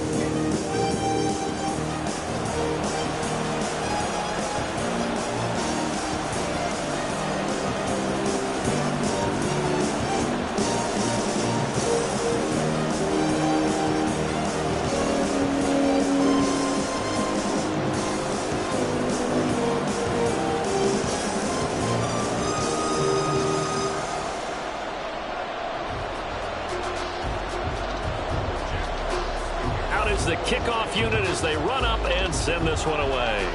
The kickoff unit as they run up and send this one away.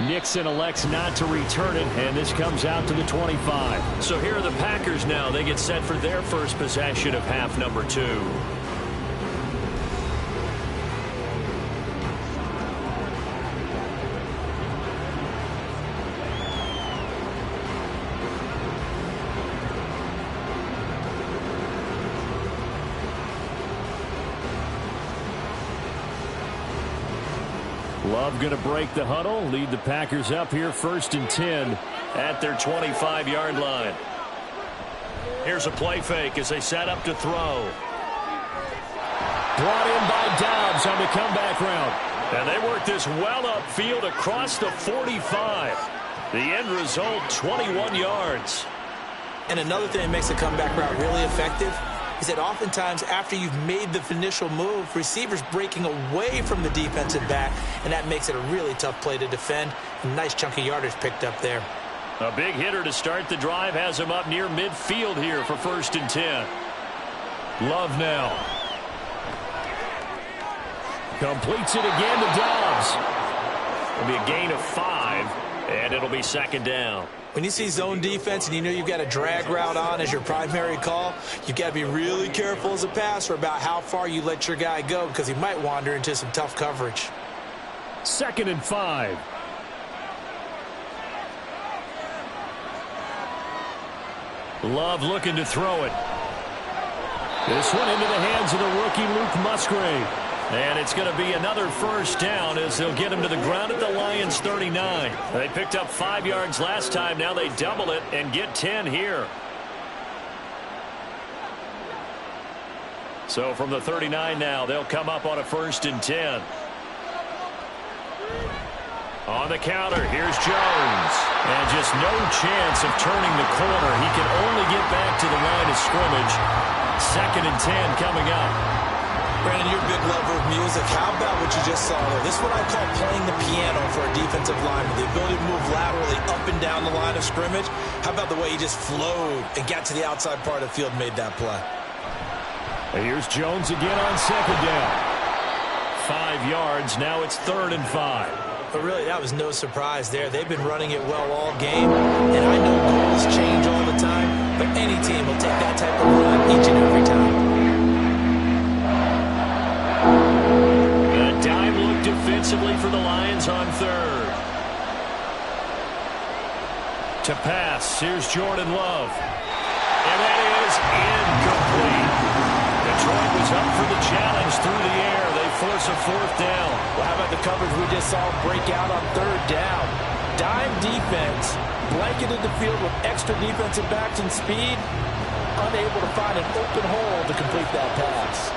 Nixon elects not to return it, and this comes out to the 25. So here are the Packers now. They get set for their first possession of half number 2. Love going to break the huddle, lead the Packers up here 1st and 10 at their 25-yard line. Here's a play fake as they set up to throw. Brought in by Dobbs on the comeback route. And they work this well upfield across the 45. The end result, 21 yards. And another thing that makes the comeback route really effective is that oftentimes after you've made the initial move, receivers breaking away from the defensive back, and that makes it a really tough play to defend. A nice chunk of yardage picked up there. A big hitter to start the drive has him up near midfield here for 1st and 10. Love now. Completes it again to Dobbs. It'll be a gain of 5, and it'll be 2nd down. When you see zone defense and you know you've got a drag route on as your primary call, you've got to be really careful as a passer about how far you let your guy go because he might wander into some tough coverage. 2nd and 5. Love looking to throw it. This one into the hands of the rookie Luke Musgrave. And it's going to be another first down as they'll get him to the ground at the Lions' 39. They picked up 5 yards last time. Now they double it and get 10 here. So from the 39 now, they'll come up on a 1st and 10. On the counter, here's Jones. And just no chance of turning the corner. He can only get back to the line of scrimmage. 2nd and 10 coming up. Brandon, you're a big lover of music. How about what you just saw there? This is what I call playing the piano for a defensive lineman. The ability to move laterally up and down the line of scrimmage. How about the way he just flowed and got to the outside part of the field and made that play? And here's Jones again on second down. 5 yards. Now it's 3rd and 5. But really, that was no surprise there. They've been running it well all game. And I know goals change all the time, but any team will take that type of run each and every time. A dime look defensively for the Lions on 3rd. To pass, here's Jordan Love. And that is incomplete. Detroit was up for the challenge through the air. They force a 4th down. Well, how about the coverage we just saw break out on 3rd down? Dime defense, blanketed the field with extra defensive backs and speed, unable to find an open hole to complete that pass.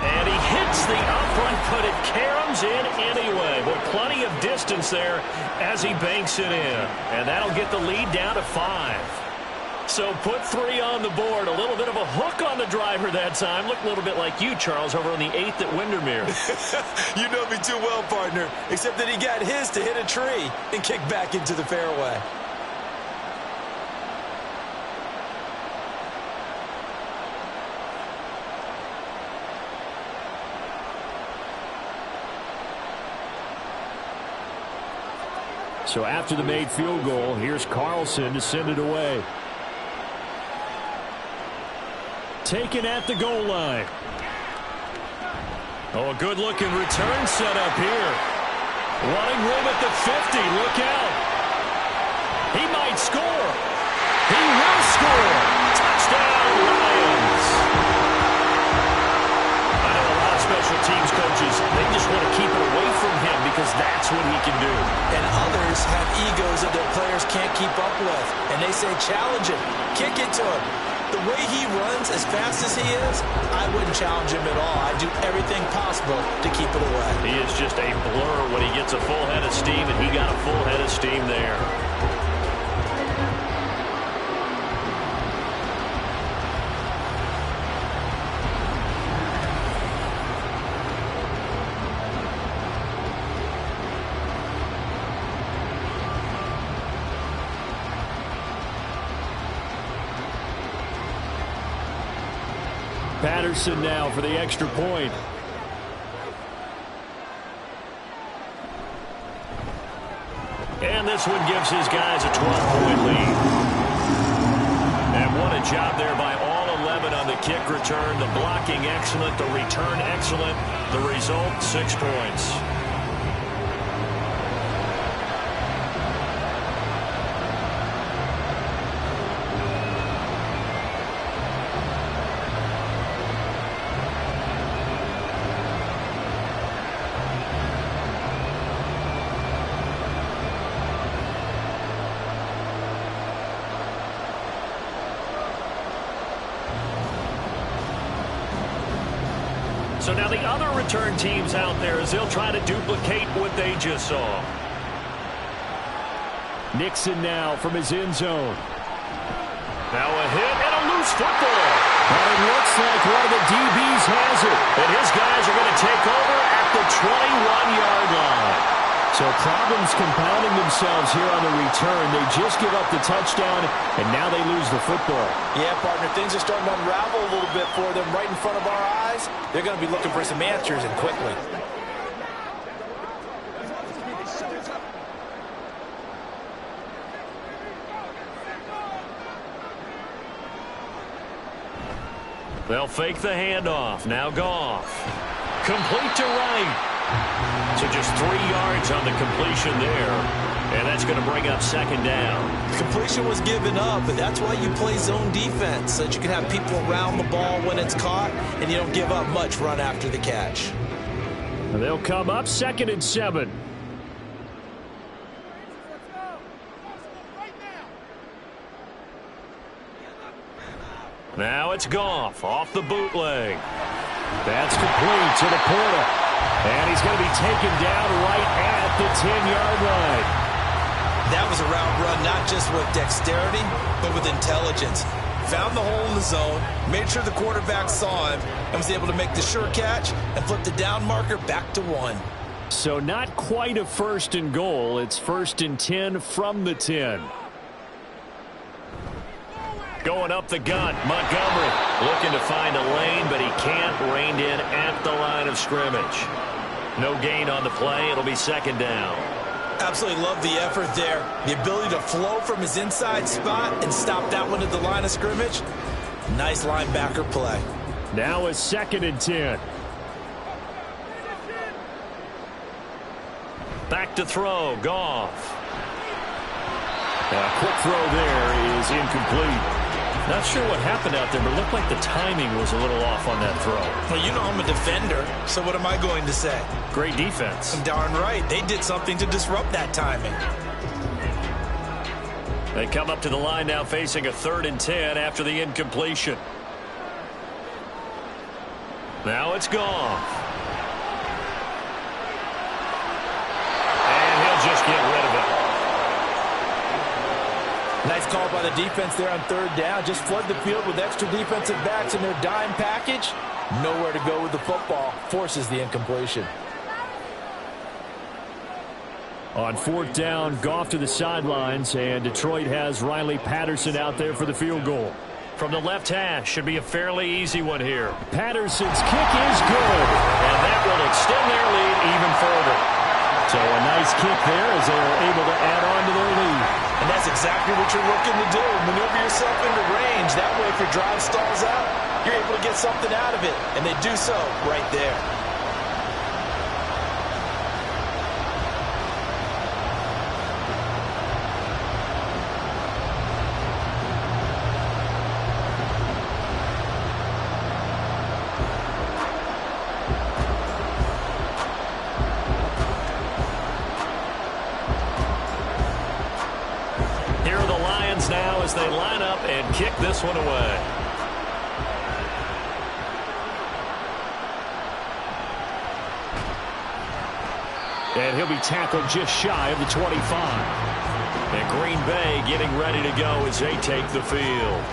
And he hits the upright, but it caroms in anyway. But plenty of distance there as he banks it in. And that'll get the lead down to 5. So put 3 on the board. A little bit of a hook on the driver that time. Looked a little bit like you, Charles, over on the 8th at Windermere. You know me too well, partner. Except that he got his to hit a tree and kick back into the fairway. So after the made field goal, here's Carlson to send it away. Taken at the goal line. Oh, a good-looking return set up here. Running room at the 50. Look out. He might score. He will score. Touchdown, Lions. I know a lot of special teams coaches, they just want to keep it away from him because that's what he can do. And others have egos that their players can't keep up with. And they say, challenge him. Kick it to him. The way he runs as fast as he is, I wouldn't challenge him at all. I'd do everything possible to keep it away. He is just a blur when he gets a full head of steam, and he got a full head of steam there. Patterson now for the extra point. And this one gives his guys a 12-point lead. And what a job there by all 11 on the kick return. The blocking excellent, the return excellent. The result, 6 points. So now the other return teams out there as they'll try to duplicate what they just saw. Nixon now from his end zone. Now a hit and a loose football. And it looks like one of the DBs has it. And his guys are going to take over at the 21-yard line. So problems compounding themselves here on the return. They just give up the touchdown, and now they lose the football. Yeah, partner, things are starting to unravel a little bit for them right in front of our eyes. They're going to be looking for some answers, and quickly. They'll fake the handoff. Now Goff. Complete to right. So just 3 yards on the completion there. And that's going to bring up second down. Completion was given up, but that's why you play zone defense, so that you can have people around the ball when it's caught, and you don't give up much run after the catch. And they'll come up 2nd and 7. Now it's Goff off the bootleg. That's complete to the portal. And he's going to be taken down right at the 10-yard line. That was a route run not just with dexterity, but with intelligence. Found the hole in the zone, made sure the quarterback saw him, and was able to make the sure catch and flip the down marker back to 1. So not quite a 1st and goal. It's 1st and 10 from the 10. Going up the gut, Montgomery looking to find a lane, but he can't. Reined in at the line of scrimmage. No gain on the play. It'll be second down. Absolutely love the effort there. The ability to flow from his inside spot and stop that one at the line of scrimmage. Nice linebacker play. Now a 2nd and 10. Back to throw, Goff. A quick throw there is incomplete. Not sure what happened out there, but it looked like the timing was a little off on that throw. Well, you know I'm a defender, so what am I going to say? Great defense. Darn right. They did something to disrupt that timing. They come up to the line now facing a 3rd and 10 after the incompletion. Now it's Goff. And he'll just get rid of it. Nice call by the defense there on 3rd down. Just flood the field with extra defensive backs in their dime package. Nowhere to go with the football. Forces the incompletion. On 4th down, Goff to the sidelines, and Detroit has Riley Patterson out there for the field goal. From the left hash, should be a fairly easy one here. Patterson's kick is good. And that will extend their lead even further. So a nice kick there as they're able to add on to their lead. And that's exactly what you're looking to do. Maneuver yourself into range. That way, if your drive stalls out, you're able to get something out of it. And they do so right there. Now as they line up and kick this one away. And he'll be tackled just shy of the 25. And Green Bay getting ready to go as they take the field.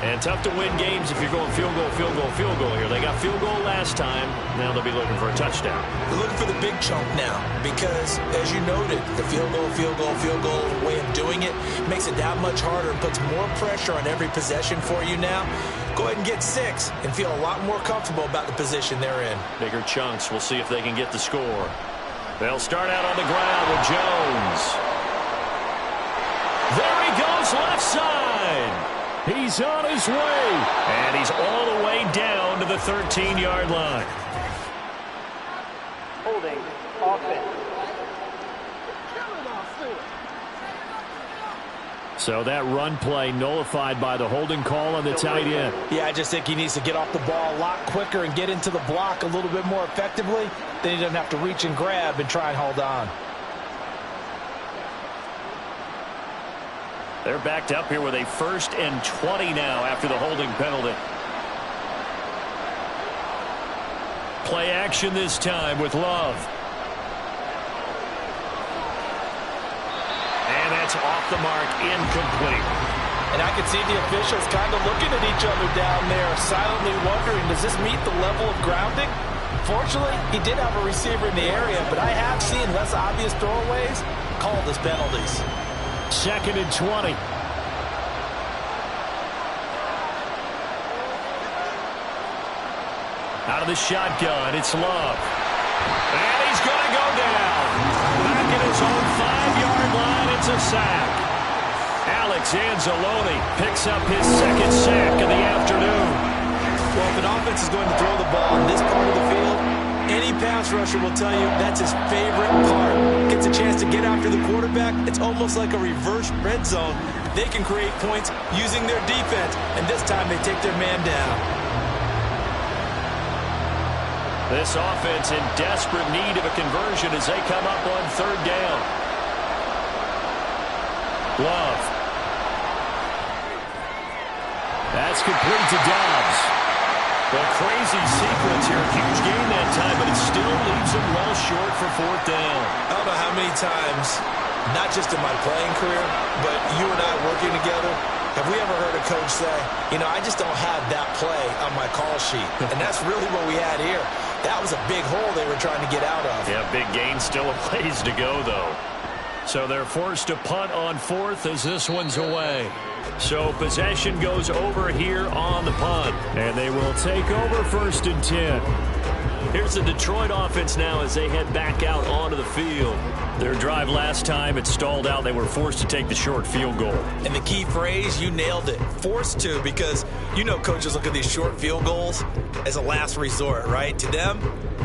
And tough to win games if you're going field goal, field goal, field goal here. They got field goal last time. Now they'll be looking for a touchdown. They're looking for the big chunk now because, as you noted, the field goal way of doing it makes it that much harder and puts more pressure on every possession for you now. Go ahead and get 6 and feel a lot more comfortable about the position they're in. Bigger chunks. We'll see if they can get the score. They'll start out on the ground with Jones. There he goes left side. He's on his way. And he's all the way down to the 13-yard line. Holding offense. So that run play nullified by the holding call on the tight end. Yeah, I just think he needs to get off the ball a lot quicker and get into the block a little bit more effectively. Then he doesn't have to reach and grab and try and hold on. They're backed up here with a 1st and 20 now after the holding penalty. Play action this time with Love. And that's off the mark, incomplete. And I can see the officials kind of looking at each other down there, silently wondering, does this meet the level of grounding? Fortunately, he did have a receiver in the area, but I have seen less obvious throwaways called as penalties. 2nd and 20. Out of the shotgun, it's Love. And he's going to go down. Back at his own 5-yard line, it's a sack. Alex Anzalone picks up his 2nd sack of the afternoon. Well, if an offense is going to throw the ball in this part of the field, any pass rusher will tell you that's his favorite part. Gets a chance to get after the quarterback. It's almost like a reverse red zone. They can create points using their defense, and this time they take their man down. This offense in desperate need of a conversion as they come up on 3rd down. Love. That's complete to Dobbs. The crazy sequence here. Huge gain that time, but it still leaves him well short for 4th down. I don't know how many times, not just in my playing career, but you and I working together, have we ever heard a coach say, you know, I just don't have that play on my call sheet. And that's really what we had here. That was a big hole they were trying to get out of. Yeah, big gain, still a ways to go, though. So they're forced to punt on 4th as this one's away. So possession goes over here on the punt. And they will take over 1st and 10. Here's the Detroit offense now as they head back out onto the field. Their drive last time, it stalled out. They were forced to take the short field goal. And the key phrase, you nailed it, forced to, because you know coaches look at these short field goals as a last resort, right? To them,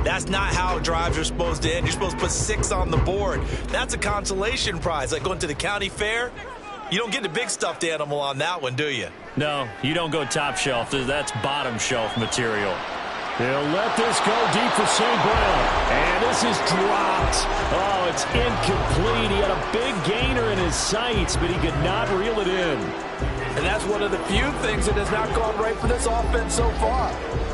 that's not how drives are supposed to end. You're supposed to put 6 on the board. That's a consolation prize, like going to the county fair. You don't get the big stuffed animal on that one, do you? No, you don't go top shelf. That's bottom shelf material. They'll let this go deep for St. Brown. And this is dropped. Oh, it's incomplete. He had a big gainer in his sights, but he could not reel it in. And that's one of the few things that has not gone right for this offense so far.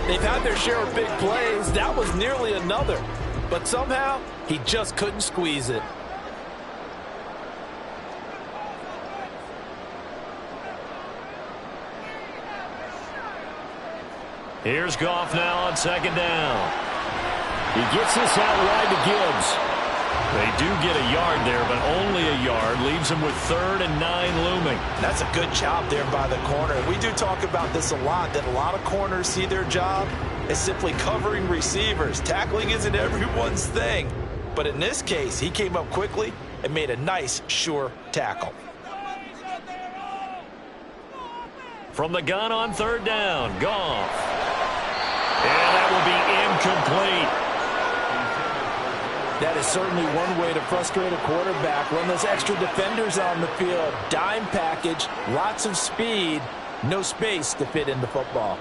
They've had their share of big plays. That was nearly another. But somehow, he just couldn't squeeze it. Here's Goff now on 2nd down. He gets this out wide to Gibbs. They do get a yard there, but only a yard. Leaves them with 3rd and 9 looming. That's a good job there by the corner. We do talk about this a lot, that a lot of corners see their job as simply covering receivers. Tackling isn't everyone's thing. But in this case, he came up quickly and made a nice, sure tackle. From the gun on 3rd down, Goff. And that will be incomplete. That is certainly one way to frustrate a quarterback. Run those extra defenders on the field. Dime package, lots of speed, no space to fit in the football.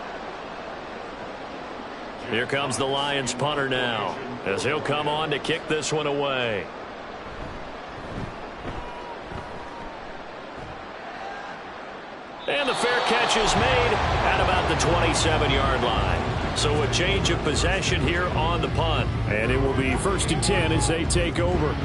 Here comes the Lions punter now, as he'll come on to kick this one away. And the fair catch is made at about the 27-yard line. So a change of possession here on the punt. And it will be 1st and 10 as they take over.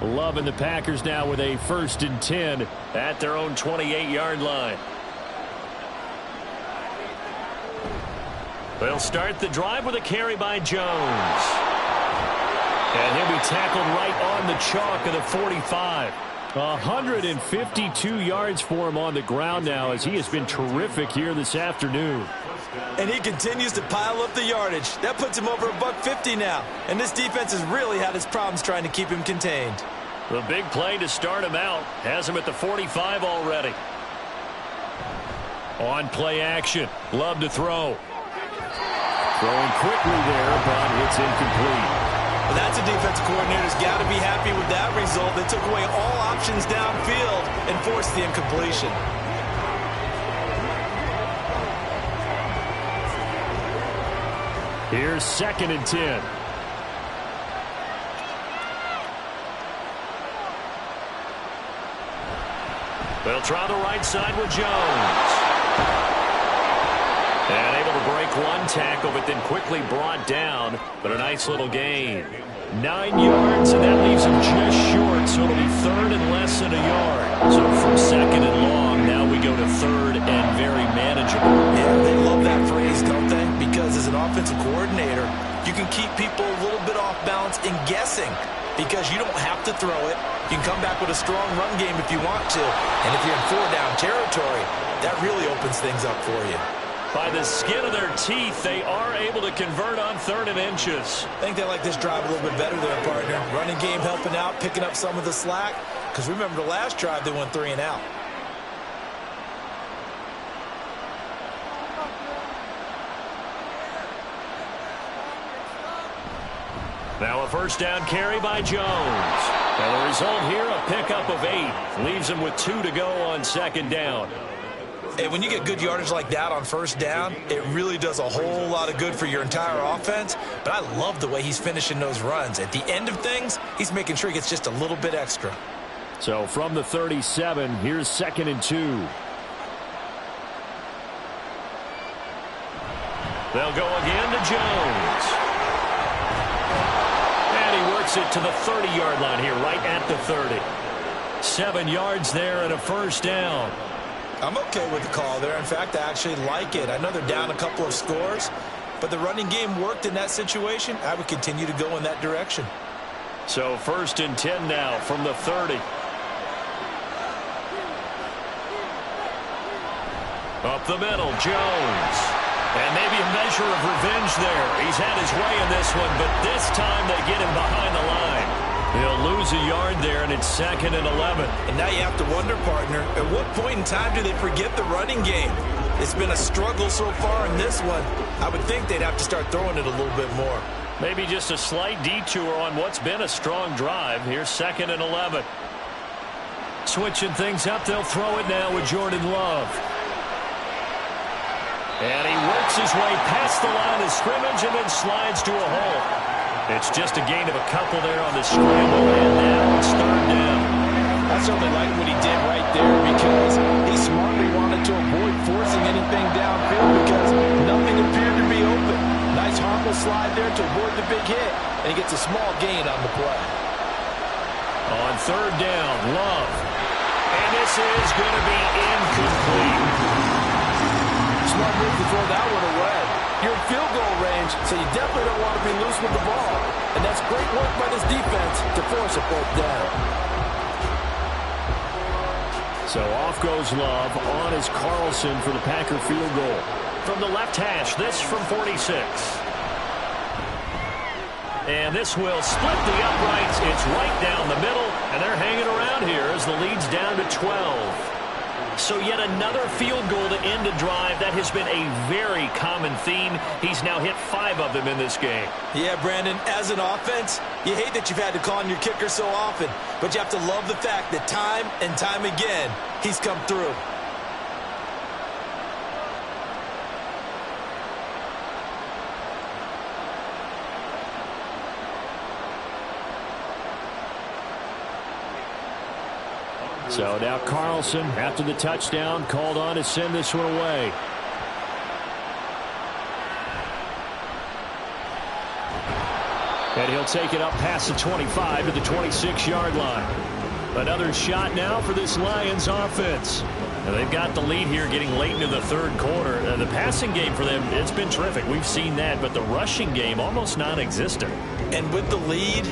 Love and the Packers now with a 1st and 10 at their own 28-yard line. They'll start the drive with a carry by Jones. And he'll be tackled right on the chalk of the 45. 152 yards for him on the ground now, as he has been terrific here this afternoon. And he continues to pile up the yardage. That puts him over $150 now. And this defense has really had its problems trying to keep him contained. The big play to start him out has him at the 45 already. On play action. Love to throw. Throwing quickly there, but it's incomplete. Well, that's a defensive coordinator's got to be happy with that result. They took away all options downfield and forced the incompletion. Here's 2nd and 10. They'll try the right side with Jones. And able to break one tackle, but then quickly brought down. But a nice little gain. 9 yards, and that leaves him just short. So it'll be 3rd and less than a yard. So from 2nd and long, now we go to 3rd and very manageable. Yeah, they love that phrase, don't they? Because as an offensive coordinator, you can keep people a little bit off balance and guessing. Because you don't have to throw it. You can come back with a strong run game if you want to. And if you're in 4-down territory, that really opens things up for you. By the skin of their teeth, they are able to convert on 3rd and inches. I think they like this drive a little bit better there, partner. Running game helping out, picking up some of the slack. Because remember the last drive, they went 3 and out. Now a 1st down carry by Jones. And the result here, a pickup of 8. Leaves him with 2 to go on 2nd down. And when you get good yardage like that on 1st down, it really does a whole lot of good for your entire offense. But I love the way he's finishing those runs. At the end of things, he's making sure he gets just a little bit extra. So from the 37, here's 2nd and 2. They'll go again to Jones. And he works takes it to the 30-yard line here, right at the 30. 7 yards there and a first down. I'm okay with the call there. In fact, I actually like it. I know they're down a couple of scores, but the running game worked in that situation. I would continue to go in that direction. So 1st and 10 now from the 30. Up the middle, Jones. And maybe a measure of revenge there. He's had his way in this one, but this time they get him behind the line. He'll lose a yard there, and it's 2nd and 11. And now you have to wonder, partner, at what point in time do they forget the running game? It's been a struggle so far in this one. I would think they'd have to start throwing it a little bit more. Maybe just a slight detour on what's been a strong drive. Here's 2nd and 11. Switching things up, they'll throw it now with Jordan Love. And he works his way past the line of scrimmage and then slides to a hole. It's just a gain of a couple there on the scramble, and now it's 3rd down. I certainly like what he did right there because he smartly wanted to avoid forcing anything downfield because nothing appeared to be open. Nice harmless slide there to avoid the big hit, and he gets a small gain on the play. On 3rd down, Love. And this is going to be incomplete. Smart move to throw that one away. You're in field goal range, so you definitely don't want to be loose with the ball. And that's great work by this defense to force a 4th down. So off goes Love. On is Carlson for the Packer field goal. From the left hash, this from 46. And this will split the uprights. It's right down the middle, and they're hanging around here as the lead's down to 12. So yet another field goal to end a drive. That has been a very common theme. He's now hit 5 of them in this game. Yeah, Brandon, as an offense, you hate that you've had to call on your kicker so often, but you have to love the fact that time and time again, he's come through. So now Carlson, after the touchdown, called on to send this one away. And he'll take it up past the 25 to the 26-yard line. Another shot now for this Lions offense. And they've got the lead here getting late into the 3rd quarter. The passing game for them, it's been terrific. We've seen that, but the rushing game almost non-existent. And with the lead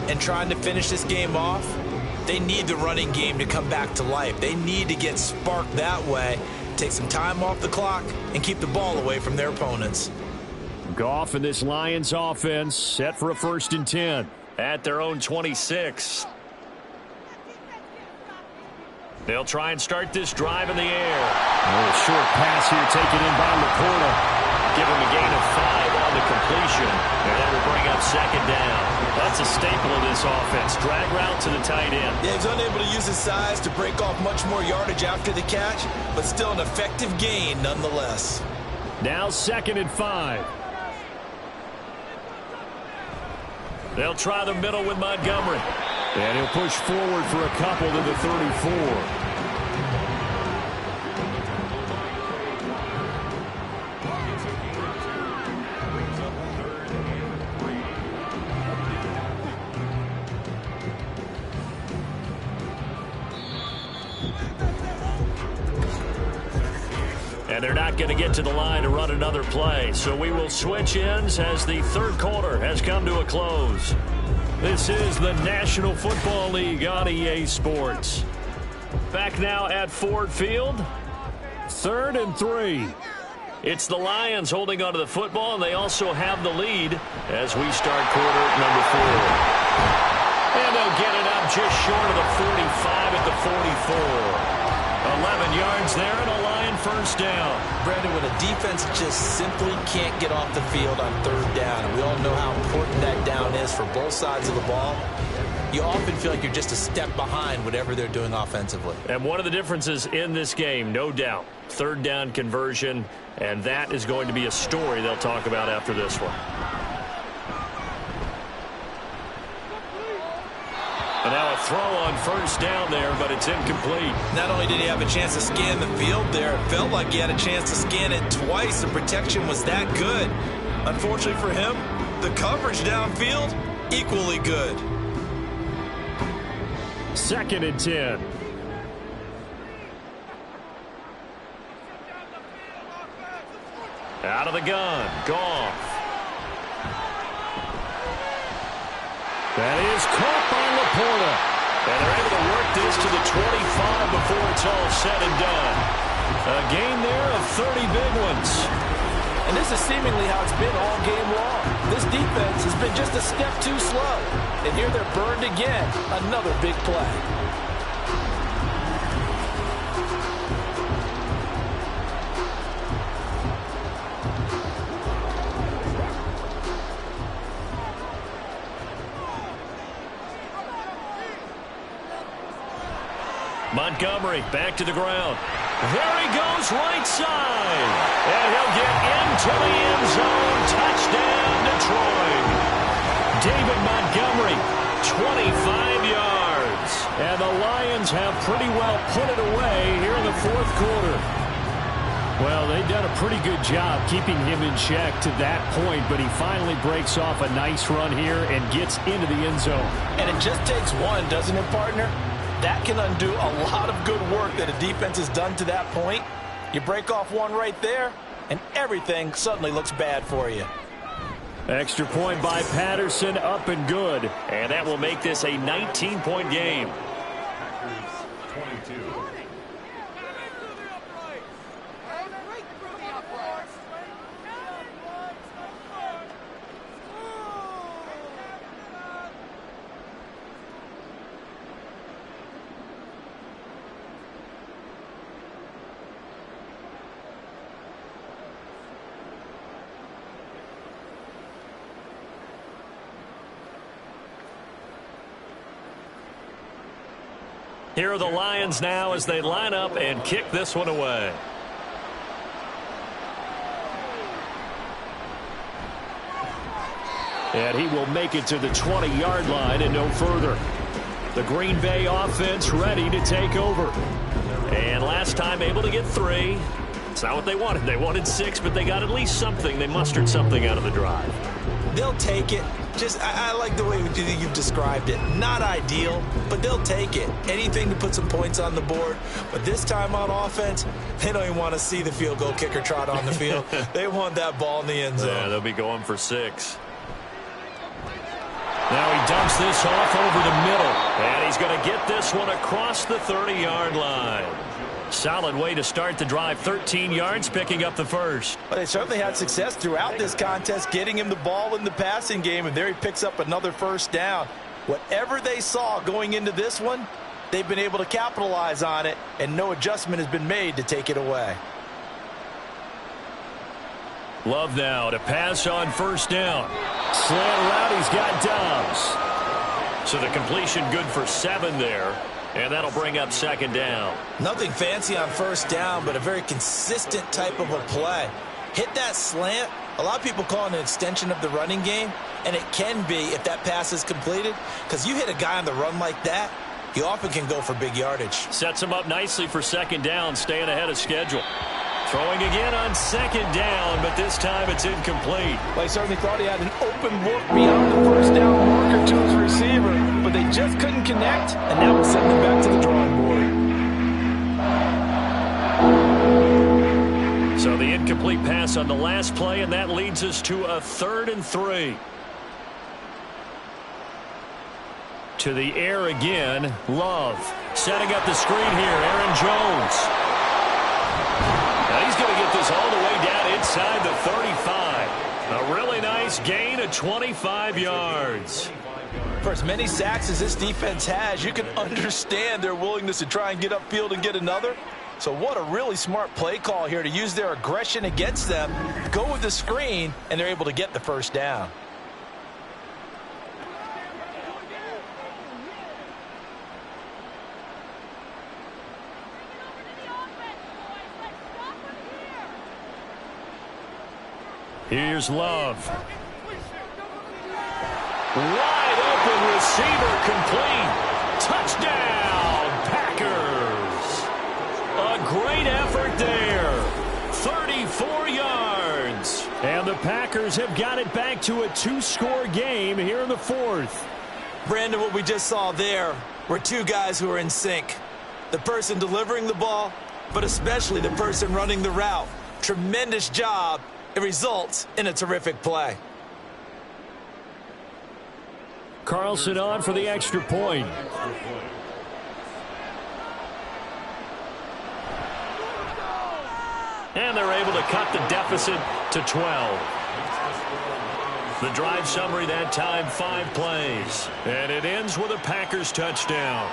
and trying to finish this game off, they need the running game to come back to life. They need to get sparked that way, take some time off the clock, and keep the ball away from their opponents. Goff and this Lions offense set for a 1st and 10 at their own 26. They'll try and start this drive in the air. A little short pass here taken in by Laporta. Give him a gain of 5 on the completion. And that will bring up 2nd down. That's a staple of this offense. Drag route to the tight end. Yeah, he's unable to use his size to break off much more yardage after the catch, but still an effective gain nonetheless. Now 2nd and 5. They'll try the middle with Montgomery. And he'll push forward for a couple to the 34. And they're not going to get to the line to run another play. So we will switch ends as the 3rd quarter has come to a close. This is the National Football League on EA Sports. Back now at Ford Field. 3rd and 3. It's the Lions holding onto the football, and they also have the lead as we start quarter number 4. And they'll get it up just short of the 45 at the 44. 11 yards there and a Lion 1st down. Brandon, when a defense just simply can't get off the field on 3rd down, and we all know how important that down is for both sides of the ball, you often feel like you're just a step behind whatever they're doing offensively. And one of the differences in this game, no doubt, 3rd down conversion, and that is going to be a story they'll talk about after this one. And now a throw on 1st down there, but it's incomplete. Not only did he have a chance to scan the field there, it felt like he had a chance to scan it twice. The protection was that good. Unfortunately for him, the coverage downfield equally good. 2nd and 10. Out of the gun, Goff. That is caught by Laporta. And they're able to work this to the 25 before it's all said and done. A gain there of 30 big ones. And this is seemingly how it's been all game long. This defense has been just a step too slow. And here they're burned again. Another big play. Montgomery back to the ground. There he goes, right side. And he'll get into the end zone. Touchdown, Detroit. David Montgomery, 25 yards. And the Lions have pretty well put it away here in the 4th quarter. Well, they've done a pretty good job keeping him in check to that point, but he finally breaks off a nice run here and gets into the end zone. And it just takes one, doesn't it, partner? That can undo a lot of good work that a defense has done to that point. You break off one right there, and everything suddenly looks bad for you. Extra point by Patterson, up and good. And that will make this a 19-point game. 22. Here are the Lions now as they line up and kick this one away. And he will make it to the 20-yard line and no further. The Green Bay offense ready to take over. And last time able to get 3. It's not what they wanted. They wanted 6, but they got at least something. They mustered something out of the drive. They'll take it. I like the way you've described it. Not ideal, but they'll take it. Anything to put some points on the board. But this time on offense, they don't even want to see the field goal kicker trot on the field. They want that ball in the end zone. Yeah, they'll be going for 6. Now he dumps this off over the middle. And he's going to get this one across the 30-yard line. Solid way to start the drive. 13 yards, picking up the first. Well, they certainly had success throughout this contest, getting him the ball in the passing game, and there he picks up another first down. Whatever they saw going into this one, they've been able to capitalize on it, and no adjustment has been made to take it away. Love now to pass on first down. Slant route, he's got Dobbs. So the completion good for 7 there. And that'll bring up second down. Nothing fancy on first down, but a very consistent type of a play. Hit that slant. A lot of people call it an extension of the running game, and it can be if that pass is completed, because you hit a guy on the run like that, he often can go for big yardage. Sets him up nicely for second down, staying ahead of schedule. Throwing again on second down, but this time it's incomplete. Well, he certainly thought he had an open look beyond the first down marker to his receiver, but they just couldn't connect, and that would send them back to the drawing board. So the incomplete pass on the last play, and that leads us to a 3rd and 3. To the air again, Love. Setting up the screen here, Aaron Jones. Now he's going to get this all the way down inside the 35. A really nice gain of 25 yards. For as many sacks as this defense has, you can understand their willingness to try and get upfield and get another. So what a really smart play call here to use their aggression against them, go with the screen, and they're able to get the first down. Here's Love. Wide open receiver complete. Touchdown, Packers. A great effort there. 34 yards. And the Packers have got it back to a 2-score game here in the fourth. Brandon, what we just saw there were two guys who are in sync. The person delivering the ball, but especially the person running the route. Tremendous job. It results in a terrific play. Carlson on for the extra point. And they're able to cut the deficit to 12. The drive summary that time, 5 plays. And it ends with a Packers touchdown.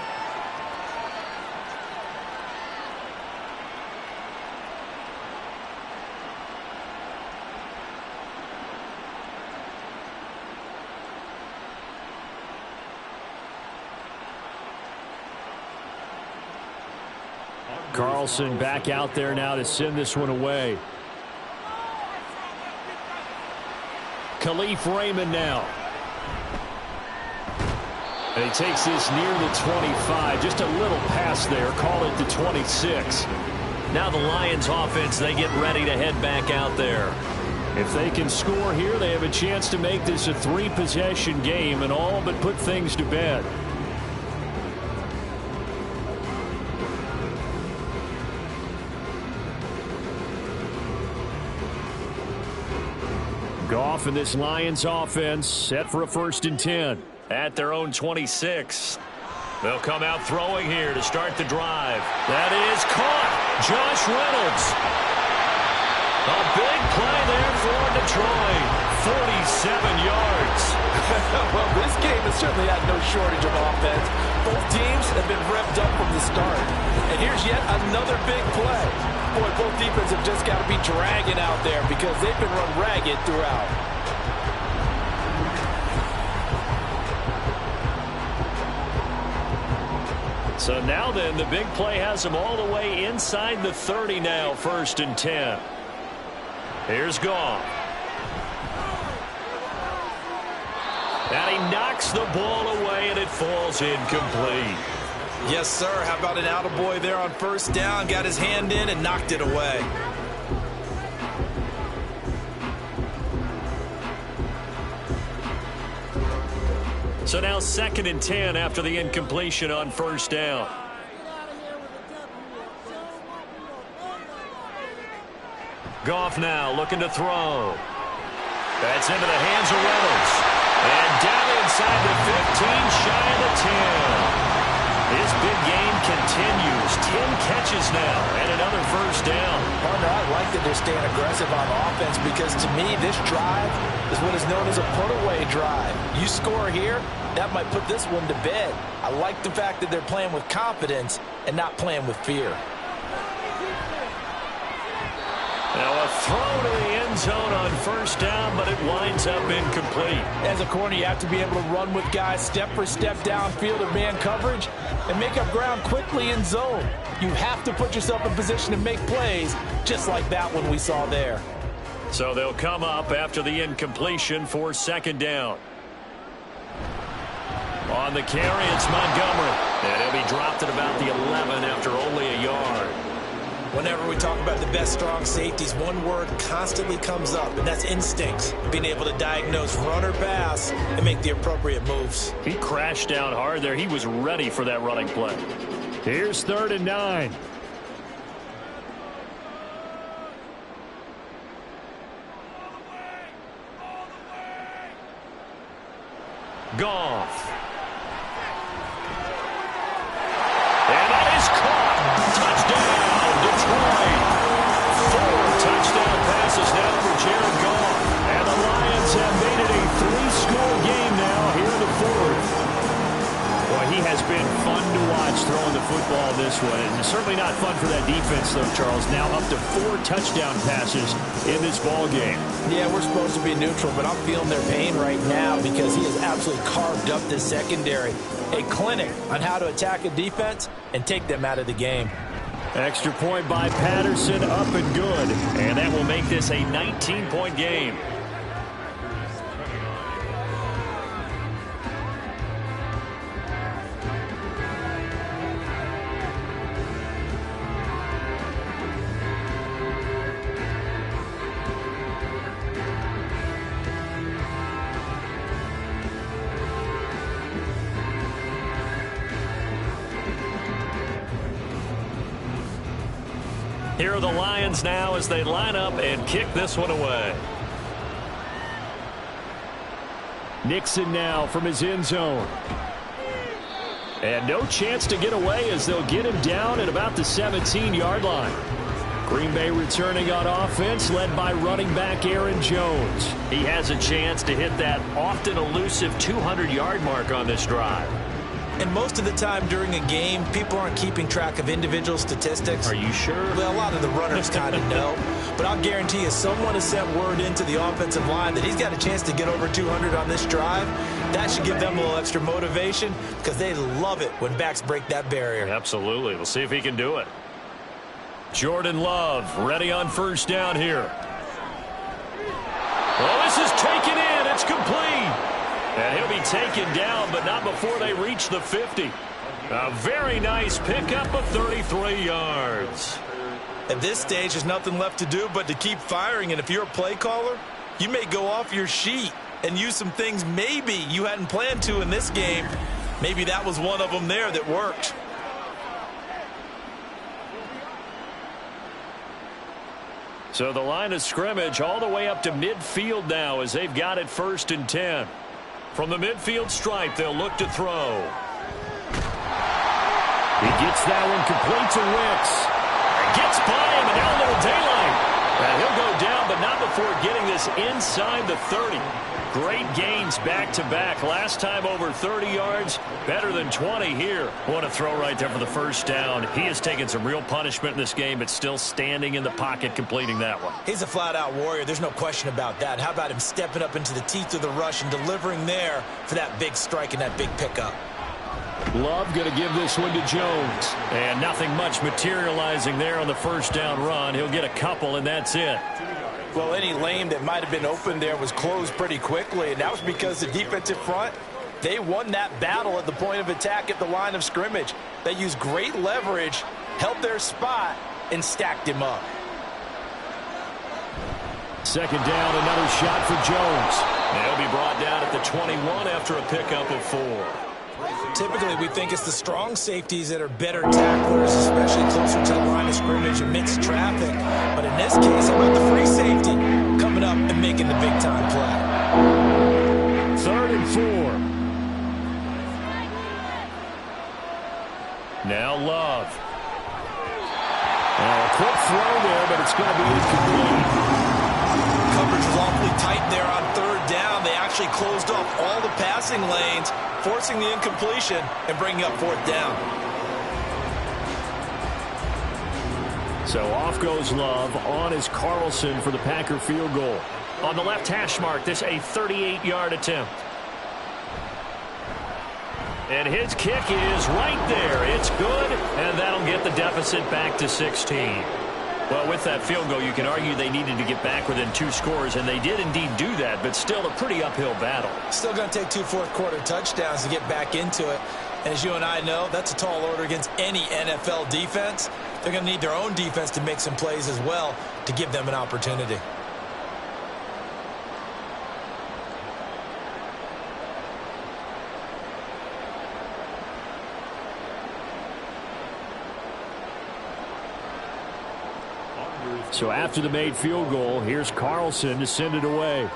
Carlson back out there now to send this one away. Khalif Raymond now. And he takes this near the 25. Just a little pass there. Call it the 26. Now the Lions offense, they get ready to head back out there. If they can score here, they have a chance to make this a 3-possession game and all but put things to bed. Goff and this Lions offense set for a 1st and 10 at their own 26. They'll come out throwing here to start the drive. That is caught. Josh Reynolds. A big play there for Detroit. 47 yards. Well, this game has certainly had no shortage of offense. Both teams have been revved up from the start. And here's yet another big play. Boy, both defenses have just got to be dragging out there because they've been run ragged throughout. So now then, the big play has them all the way inside the 30 now, 1st and 10. Here's Goff. And he knocks the ball away, and it falls incomplete. Yes, sir. How about an attaboy there on 1st down? Got his hand in and knocked it away. So now 2nd and 10 after the incompletion on 1st down. Goff now looking to throw. That's into the hands of Reynolds. And down inside the 15, shy of the 10. His big game continues. 10 catches now and another 1st down. Partner, I like that they're staying aggressive on offense because to me this drive is what is known as a put-away drive. You score here, that might put this one to bed. I like the fact that they're playing with confidence and not playing with fear. Now a throw to the end zone on 1st down, but it winds up incomplete. As a corner, you have to be able to run with guys step for step downfield of man coverage and make up ground quickly in zone. You have to put yourself in position to make plays, just like that one we saw there. So they'll come up after the incompletion for 2nd down. On the carry, it's Montgomery. And he'll be dropped at about the 11 after only a yard. Whenever we talk about the best strong safeties, one word constantly comes up, and that's instincts. Being able to diagnose run or pass and make the appropriate moves. He crashed down hard there. He was ready for that running play. Here's 3rd and 9. Goff. And that is caught. Touchdown, Detroit. 4 touchdown passes now for Jared Goff. And the Lions have made it a 3-score game now here in the 4th. Boy, he has been fun to watch throwing the football this one. And it's certainly not fun for that defense, though, Charles. Now up to 4 touchdown passes in this ball game. Yeah, we're supposed to be neutral, but I'm feeling their pain right now because he has absolutely carved up this secondary. A clinic on how to attack a defense and take them out of the game. Extra point by Patterson, up and good. And that will make this a 19-point game. Here are the Lions now as they line up and kick this one away. Nixon now from his end zone. And no chance to get away as they'll get him down at about the 17-yard line. Green Bay returning on offense, led by running back Aaron Jones. He has a chance to hit that often elusive 200-yard mark on this drive. And most of the time during a game, people aren't keeping track of individual statistics. Are you sure? Well, a lot of the runners kind of know. But I'll guarantee you, someone has sent word into the offensive line that he's got a chance to get over 200 on this drive. That should give them a little extra motivation because they love it when backs break that barrier. Absolutely. We'll see if he can do it. Jordan Love ready on first down here. Well, this is taken in. It's complete. And he'll be taken down, but not before they reach the 50. A very nice pickup of 33 yards. At this stage, there's nothing left to do but to keep firing. And if you're a play caller, you may go off your sheet and use some things maybe you hadn't planned to in this game. Maybe that was one of them there that worked. So the line of scrimmage all the way up to midfield now as they've got it 1st and 10. From the midfield stripe, they'll look to throw. He gets that one complete to Wicks. Gets by him, and now a little daylight. And he'll go down, but not before getting this inside the 30. Great gains back-to-back. Last time over 30 yards, better than 20 here. What a throw right there for the first down. He has taken some real punishment in this game, but still standing in the pocket completing that one. He's a flat-out warrior. There's no question about that. How about him stepping up into the teeth of the rush and delivering there for that big strike and that big pickup? Love going to give this one to Jones. And nothing much materializing there on the first down run. He'll get a couple, and that's it. Well, any lane that might have been open there was closed pretty quickly, and that was because the defensive front, they won that battle at the point of attack at the line of scrimmage. They used great leverage, held their spot, and stacked him up. Second down, another shot for Jones. And he'll be brought down at the 21 after a pickup of 4. Typically, we think it's the strong safeties that are better tacklers, especially closer to the line of scrimmage amidst traffic. But in this case, how about the free safety coming up and making the big-time play? 3rd and 4. Now Love. A quick throw there, but it's going to be incomplete. Coverage was awfully tight there on 3rd down. They actually closed off all the passing lanes, forcing the incompletion and bringing up 4th down. So off goes Love. On is Carlson for the Packer field goal. On the left hash mark, this a 38-yard attempt. And his kick is right there. It's good, and that'll get the deficit back to 16. Well, with that field goal, you can argue they needed to get back within 2 scores, and they did indeed do that, but still a pretty uphill battle. Still going to take 2 fourth-quarter touchdowns to get back into it. And as you and I know, that's a tall order against any NFL defense. They're going to need their own defense to make some plays as well to give them an opportunity. So after the made field goal, here's Carlson to send it away.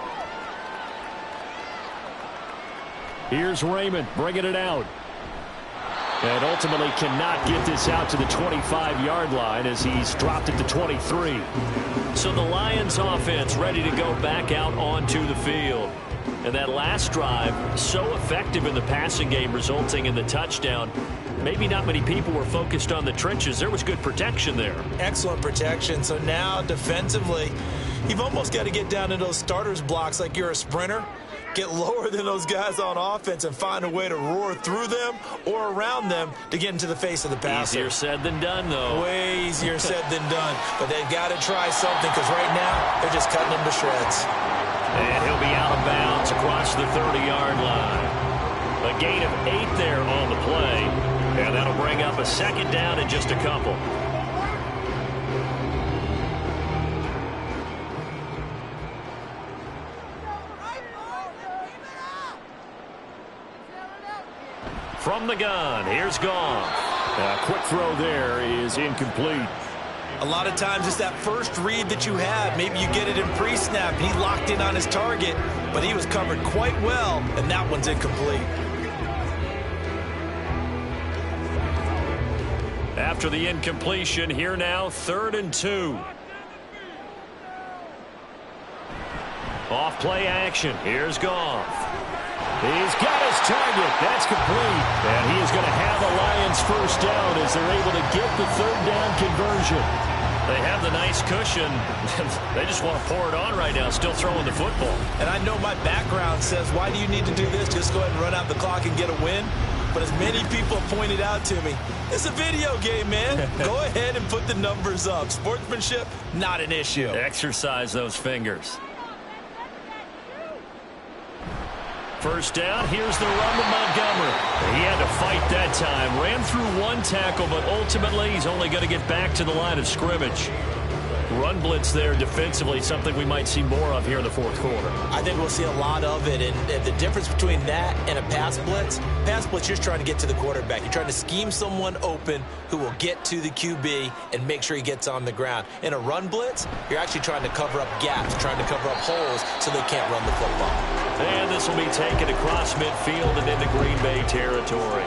Here's Raymond bringing it out. And ultimately cannot get this out to the 25-yard line as he's dropped it to 23. So the Lions offense ready to go back out onto the field. And that last drive, so effective in the passing game, resulting in the touchdown. Maybe not many people were focused on the trenches. There was good protection there. Excellent protection. So now defensively, you've almost got to get down to those starters blocks like you're a sprinter. Get lower than those guys on offense and find a way to roar through them or around them to get into the face of the passer. Easier said than done, though. Way easier said than done. But they've got to try something because right now they're just cutting them to shreds. And he'll be out of bounds across the 30-yard line. A gain of 8 there on the play. And that'll bring up a second down in just a couple. From the gun, here's Goff. A quick throw there is incomplete. A lot of times it's that first read that you have. Maybe you get it in pre-snap, and he locked in on his target, but he was covered quite well, and that one's incomplete. After the incompletion, here now, 3rd and 2. Off play action. Here's Goff. He's got his target. That's complete. And he is going to have the Lions first down as they're able to get the 3rd down conversion. They have the nice cushion. They just want to pour it on right now, still throwing the football. And I know my background says, why do you need to do this? Just go ahead and run out the clock and get a win. But as many people have pointed out to me, it's a video game, man. Go ahead and put the numbers up. Sportsmanship, not an issue. Exercise those fingers. First down, here's the run to Montgomery. He had to fight that time. Ran through one tackle, but ultimately he's only going to get back to the line of scrimmage. Run blitz there defensively, something we might see more of here in the 4th quarter. I think we'll see a lot of it, and the difference between that and a pass blitz, you're just trying to get to the quarterback. You're trying to scheme someone open who will get to the QB and make sure he gets on the ground. In a run blitz, you're actually trying to cover up gaps, trying to cover up holes so they can't run the football. And this will be taken across midfield and into Green Bay territory.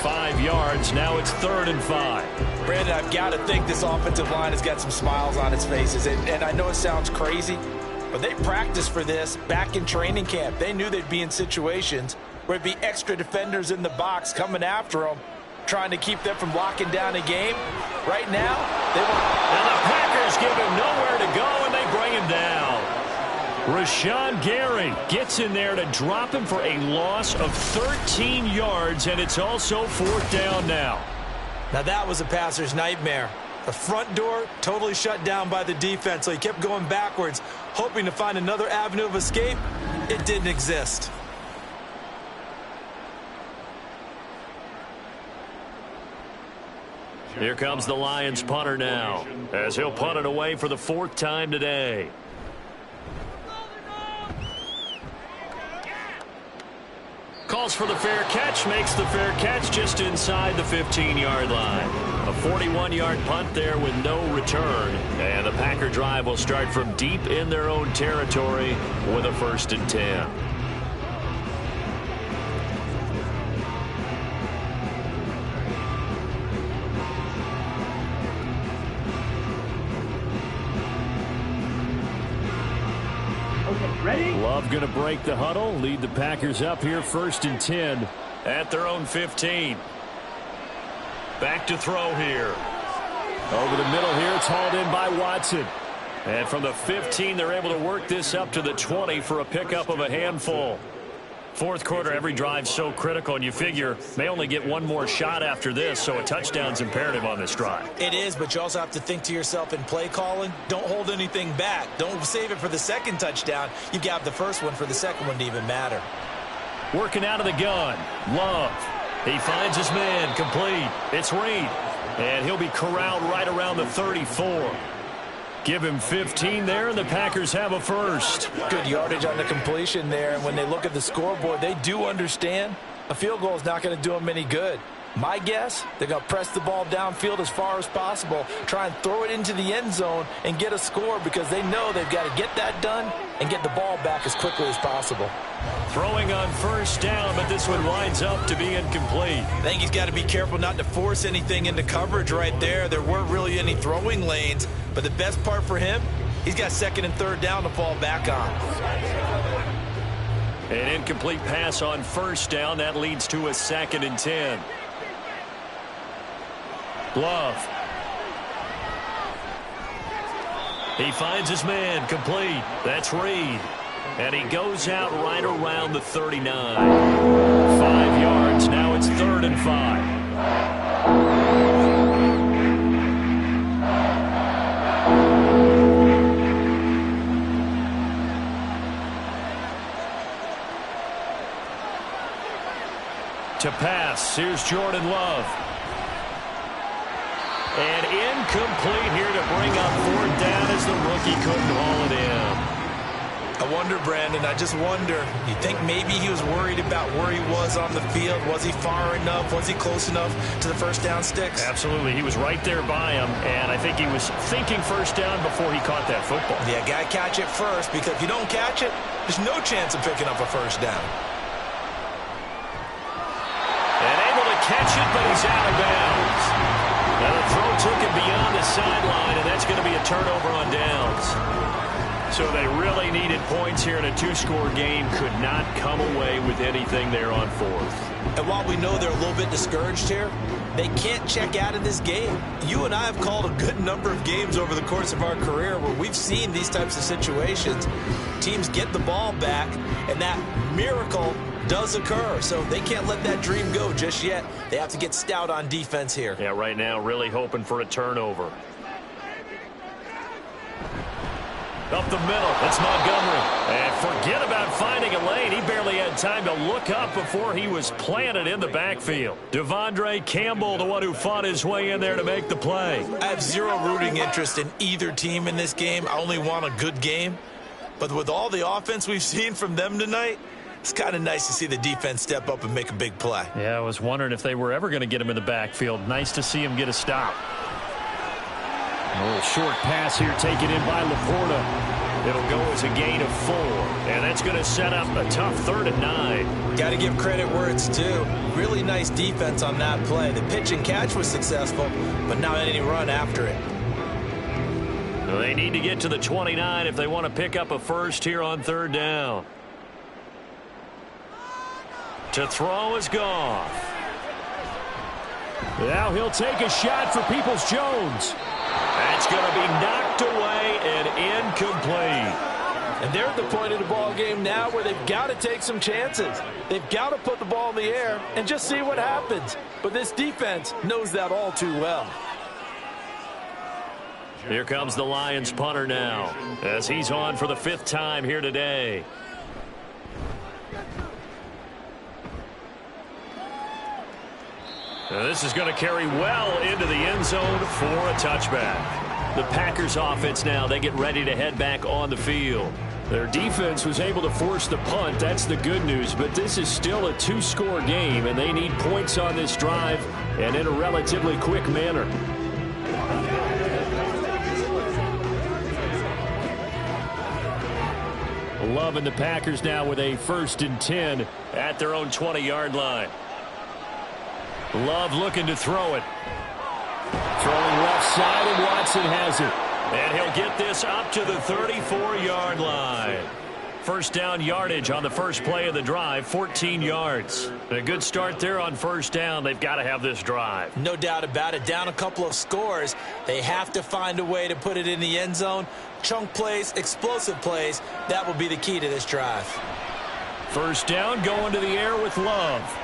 5 yards, now it's 3rd and 5. Brandon, I've got to think this offensive line has got some smiles on its faces. And I know it sounds crazy, but they practiced for this back in training camp. They knew they'd be in situations where it'd be extra defenders in the box coming after them, trying to keep them from locking down a game. Right now, they want... And the Packers give him nowhere to go, and they bring him down. Rashawn Gary gets in there to drop him for a loss of 13 yards, and it's also 4th down now. Now that was a passer's nightmare. The front door totally shut down by the defense, so he kept going backwards, hoping to find another avenue of escape. It didn't exist. Here comes the Lions punter now, as he'll punt it away for the 4th time today. Calls for the fair catch, makes the fair catch just inside the 15-yard line. A 41-yard punt there with no return. And the Packer drive will start from deep in their own territory with a 1st and 10. Love going to break the huddle, lead the Packers up here 1st and 10 at their own 15. Back to throw here. Over the middle here, it's hauled in by Watson. And from the 15, they're able to work this up to the 20 for a pickup of a handful. 4th quarter, every drive so critical, and you figure may only get one more shot after this, so a touchdown's imperative on this drive. It is, but you also have to think to yourself in play calling, don't hold anything back. Don't save it for the 2nd touchdown. You got the 1st one for the 2nd one to even matter. Working out of the gun, Love. He finds his man, complete. It's Reed, and he'll be corralled right around the 34. Give him 15 there, and the Packers have a 1st. Good yardage on the completion there, and when they look at the scoreboard, they do understand a field goal is not going to do them any good. My guess, they're going to press the ball downfield as far as possible, try and throw it into the end zone and get a score because they know they've got to get that done and get the ball back as quickly as possible. Throwing on 1st down, but this one winds up to be incomplete. I think he's got to be careful not to force anything into coverage right there. There weren't really any throwing lanes, but the best part for him, he's got 2nd and 3rd down to fall back on. An incomplete pass on 1st down. That leads to a 2nd and 10. Love. He finds his man, complete. That's Reed. And he goes out right around the 39. 5 yards, now it's 3rd and 5. To pass, here's Jordan Love. And incomplete here to bring up 4th down as the rookie couldn't haul it in. I wonder, Brandon, I just wonder, you think maybe he was worried about where he was on the field? Was he far enough? Was he close enough to the first down sticks? Absolutely. He was right there by him, and I think he was thinking first down before he caught that football. Yeah, got to catch it first, because if you don't catch it, there's no chance of picking up a first down. And able to catch it, but he's out of bounds. Now the throw took him beyond the sideline, and that's going to be a turnover on downs. So they really needed points here in a two-score game. Could not come away with anything there on fourth. And while we know they're a little bit discouraged here, they can't check out of this game. You and I have called a good number of games over the course of our career where we've seen these types of situations. Teams get the ball back, and that miracle does occur. So they can't let that dream go just yet. They have to get stout on defense here. Yeah, right now really hoping for a turnover. Up the middle, it's Montgomery. And forget about finding a lane. He barely had time to look up before he was planted in the backfield. Devondre Campbell, the one who fought his way in there to make the play. I have zero rooting interest in either team in this game. I only want a good game. But with all the offense we've seen from them tonight, it's kind of nice to see the defense step up and make a big play. Yeah, I was wondering if they were ever going to get him in the backfield. Nice to see him get a stop. A little short pass here taken in by Laporta. It'll go as a gain of 4. And that's going to set up a tough 3rd and 9. Got to give credit where it's due. Really nice defense on that play. The pitch and catch was successful, but not any run after it. Well, they need to get to the 29 if they want to pick up a first here on 3rd down. To throw is Goff. Now he'll take a shot for Peoples-Jones. That's going to be knocked away and incomplete. And they're at the point of the ball game now where they've got to take some chances. They've got to put the ball in the air and just see what happens. But this defense knows that all too well. Here comes the Lions punter now as he's on for the 5th time here today. Now this is going to carry well into the end zone for a touchback. The Packers offense now, they get ready to head back on the field. Their defense was able to force the punt. That's the good news, but this is still a 2-score game, and they need points on this drive and in a relatively quick manner. Love and the Packers now with a 1st and 10 at their own 20-yard line. Love looking to throw it. Throwing left side, and Watson has it. And he'll get this up to the 34-yard line. First down yardage on the first play of the drive, 14 yards. A good start there on 1st down. They've got to have this drive. No doubt about it. Down a couple of scores. They have to find a way to put it in the end zone. Chunk plays, explosive plays. That will be the key to this drive. 1st down, going to the air with Love.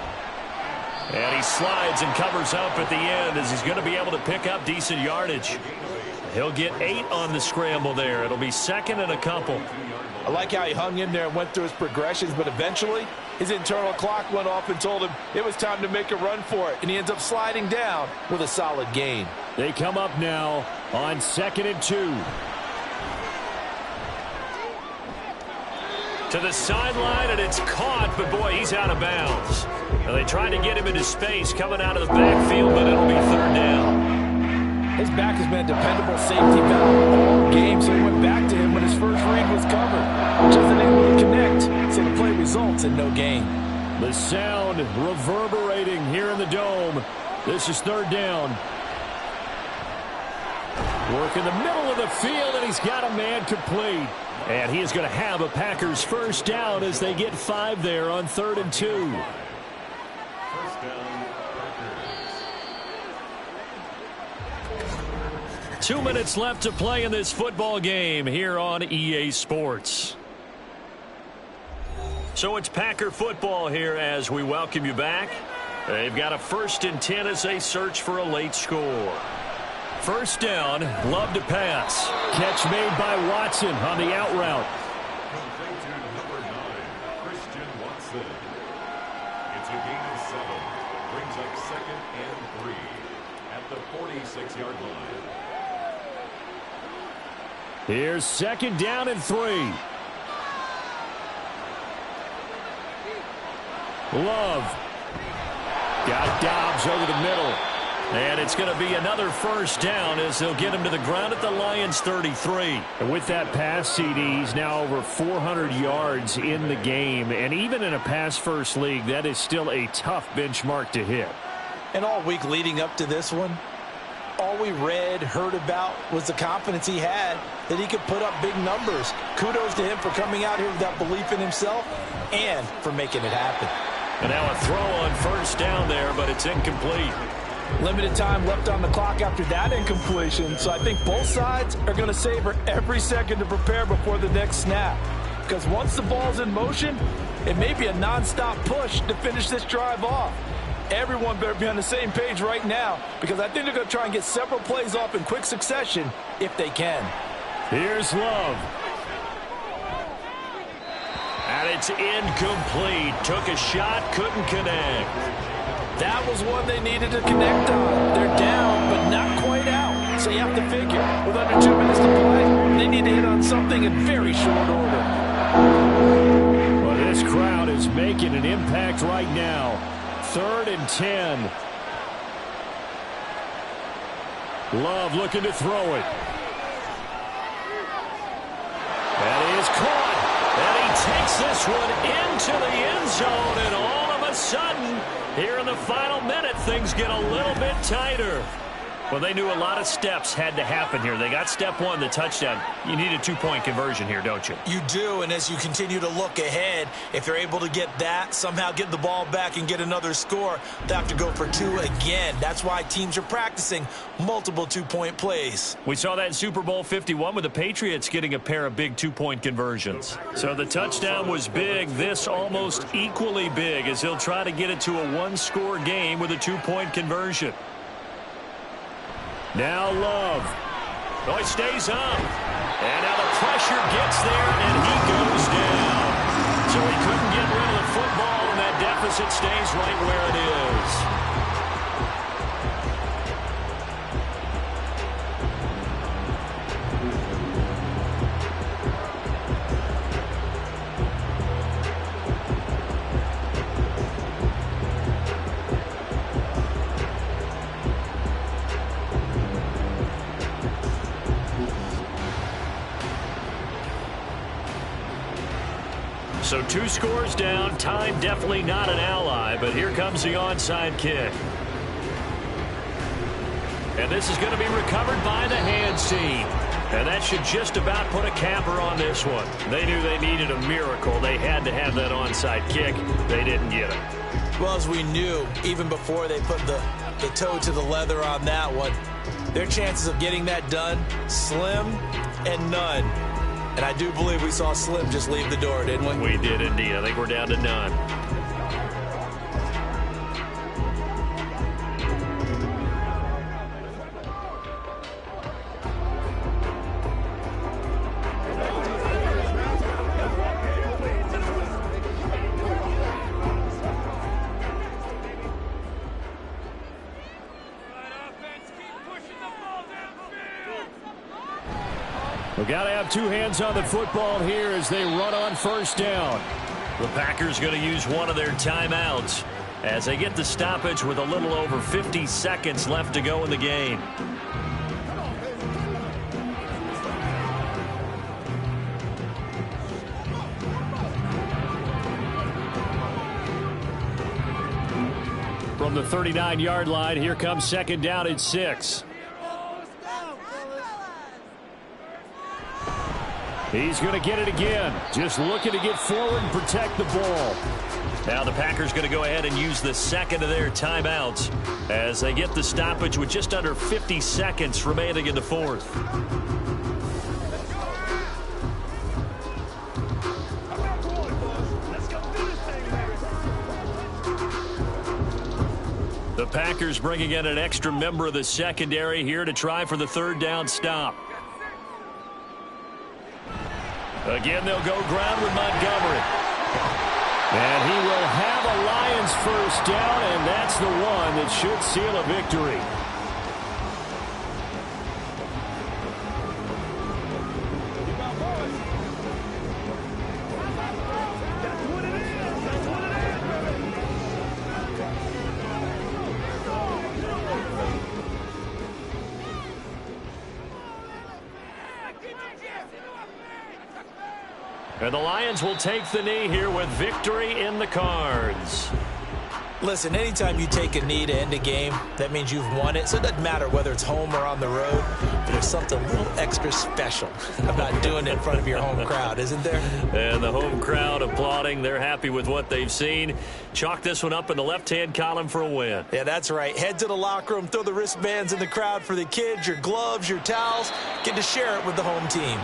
And he slides and covers up at the end as he's going to be able to pick up decent yardage. He'll get 8 on the scramble there. It'll be 2nd and a couple. I like how he hung in there and went through his progressions, but eventually his internal clock went off and told him it was time to make a run for it, and he ends up sliding down with a solid gain. They come up now on 2nd and 2. To the sideline, and it's caught, but boy, he's out of bounds. Now they tried to get him into space coming out of the backfield, but it'll be 3rd down. His back has been a dependable safety valve all game, so he went back to him when his first read was covered. Just unable to connect, so the play results in no gain. The sound reverberating here in the dome. This is 3rd down. Work in the middle of the field, and he's got a man complete. And he is going to have a Packers 1st down as they get 5 there on 3rd and 2. 1st down, Packers. 2 minutes left to play in this football game here on EA Sports. So it's Packer football here as we welcome you back. They've got a 1st and 10 as they search for a late score. 1st down, Love to pass. Catch made by Watson on the out route. Complete to number 9, Christian Watson. It's a gain of 7. Brings up 2nd and 3 at the 46-yard line. Here's 2nd down and 3. Love. Got Dobbs over the middle. And it's going to be another first down as they'll get him to the ground at the Lions' 33. And with that pass, CD, he's now over 400 yards in the game. And even in a pass-first league, that is still a tough benchmark to hit. And all week leading up to this one, all we read, heard about was the confidence he had that he could put up big numbers. Kudos to him for coming out here with that belief in himself and for making it happen. And now a throw on first down there, but it's incomplete. Limited time left on the clock after that incompletion, so I think both sides are going to savor every second to prepare before the next snap. Because once the ball's in motion, it may be a nonstop push to finish this drive off. Everyone better be on the same page right now, because I think they're going to try and get several plays off in quick succession if they can. Here's Love. And it's incomplete. Took a shot, couldn't connect. That was one they needed to connect on. They're down, but not quite out. So you have to figure, with under 2 minutes to play, they need to hit on something in very short order. Well, this crowd is making an impact right now. 3rd and 10. Love looking to throw it. That is caught. And he takes this one into the end zone, and all of a sudden, here in the final minute, things get a little bit tighter. Well, they knew a lot of steps had to happen here. They got step one, the touchdown. You need a 2-point conversion here, don't you? You do, and as you continue to look ahead, if they're able to get that, somehow get the ball back and get another score, they have to go for 2 again. That's why teams are practicing multiple 2-point plays. We saw that in Super Bowl 51 with the Patriots getting a pair of big 2-point conversions. So the touchdown was big. This almost equally big as he'll try to get it to a 1-score game with a 2-point conversion. Now Love. Oh, he stays up. And now the pressure gets there, and he goes down. So he couldn't get rid of the football, and that deficit stays right where it is. So 2 scores down. Time definitely not an ally, but here comes the onside kick. And this is going to be recovered by the hands team. And that should just about put a capper on this one. They knew they needed a miracle. They had to have that onside kick. They didn't get it. Well, as we knew, even before they put the toe to the leather on that one, their chances of getting that done, slim and none. And I do believe we saw Slim just leave the door, didn't we? We did indeed. I think we're down to none. We've got to have 2 hands on the football here as they run on first down. The Packers going to use one of their timeouts as they get the stoppage with a little over 50 seconds left to go in the game. From the 39-yard line, here comes 2nd down and 6. He's going to get it again. Just looking to get forward and protect the ball. Now the Packers going to go ahead and use the second of their timeouts as they get the stoppage with just under 50 seconds remaining in the 4th. The Packers bringing in an extra member of the secondary here to try for the 3rd down stop. Again, they'll go ground with Montgomery. And he will have a Lions first down, and that's the one that should seal a victory. And the Lions will take the knee here with victory in the cards. Listen, anytime you take a knee to end a game, that means you've won it. So it doesn't matter whether it's home or on the road. But there's something a little extra special about doing it in front of your home crowd, isn't there? And the home crowd applauding. They're happy with what they've seen. Chalk this one up in the left-hand column for a win. Yeah, that's right. Head to the locker room, throw the wristbands in the crowd for the kids, your gloves, your towels. Get to share it with the home team.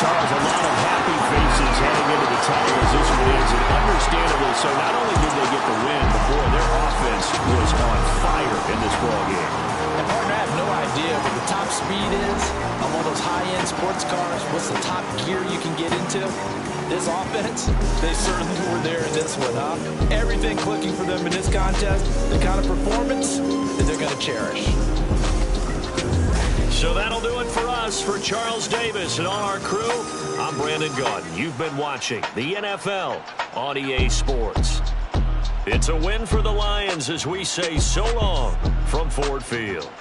Charles, a lot of happy faces heading into the title as this one is, and understandably so. Not only did they get the win, but boy, their offense was on fire in this ball game. And partner, I have no idea what the top speed is on one of those high-end sports cars. What's the top gear you can get into? This offense, they certainly were there in this one, huh? Everything clicking for them in this contest, the kind of performance that they're going to cherish. So that'll do it for us. For Charles Davis and all our crew, I'm Brandon Gaudin. You've been watching the NFL on EA Sports. It's a win for the Lions as we say so long from Ford Field.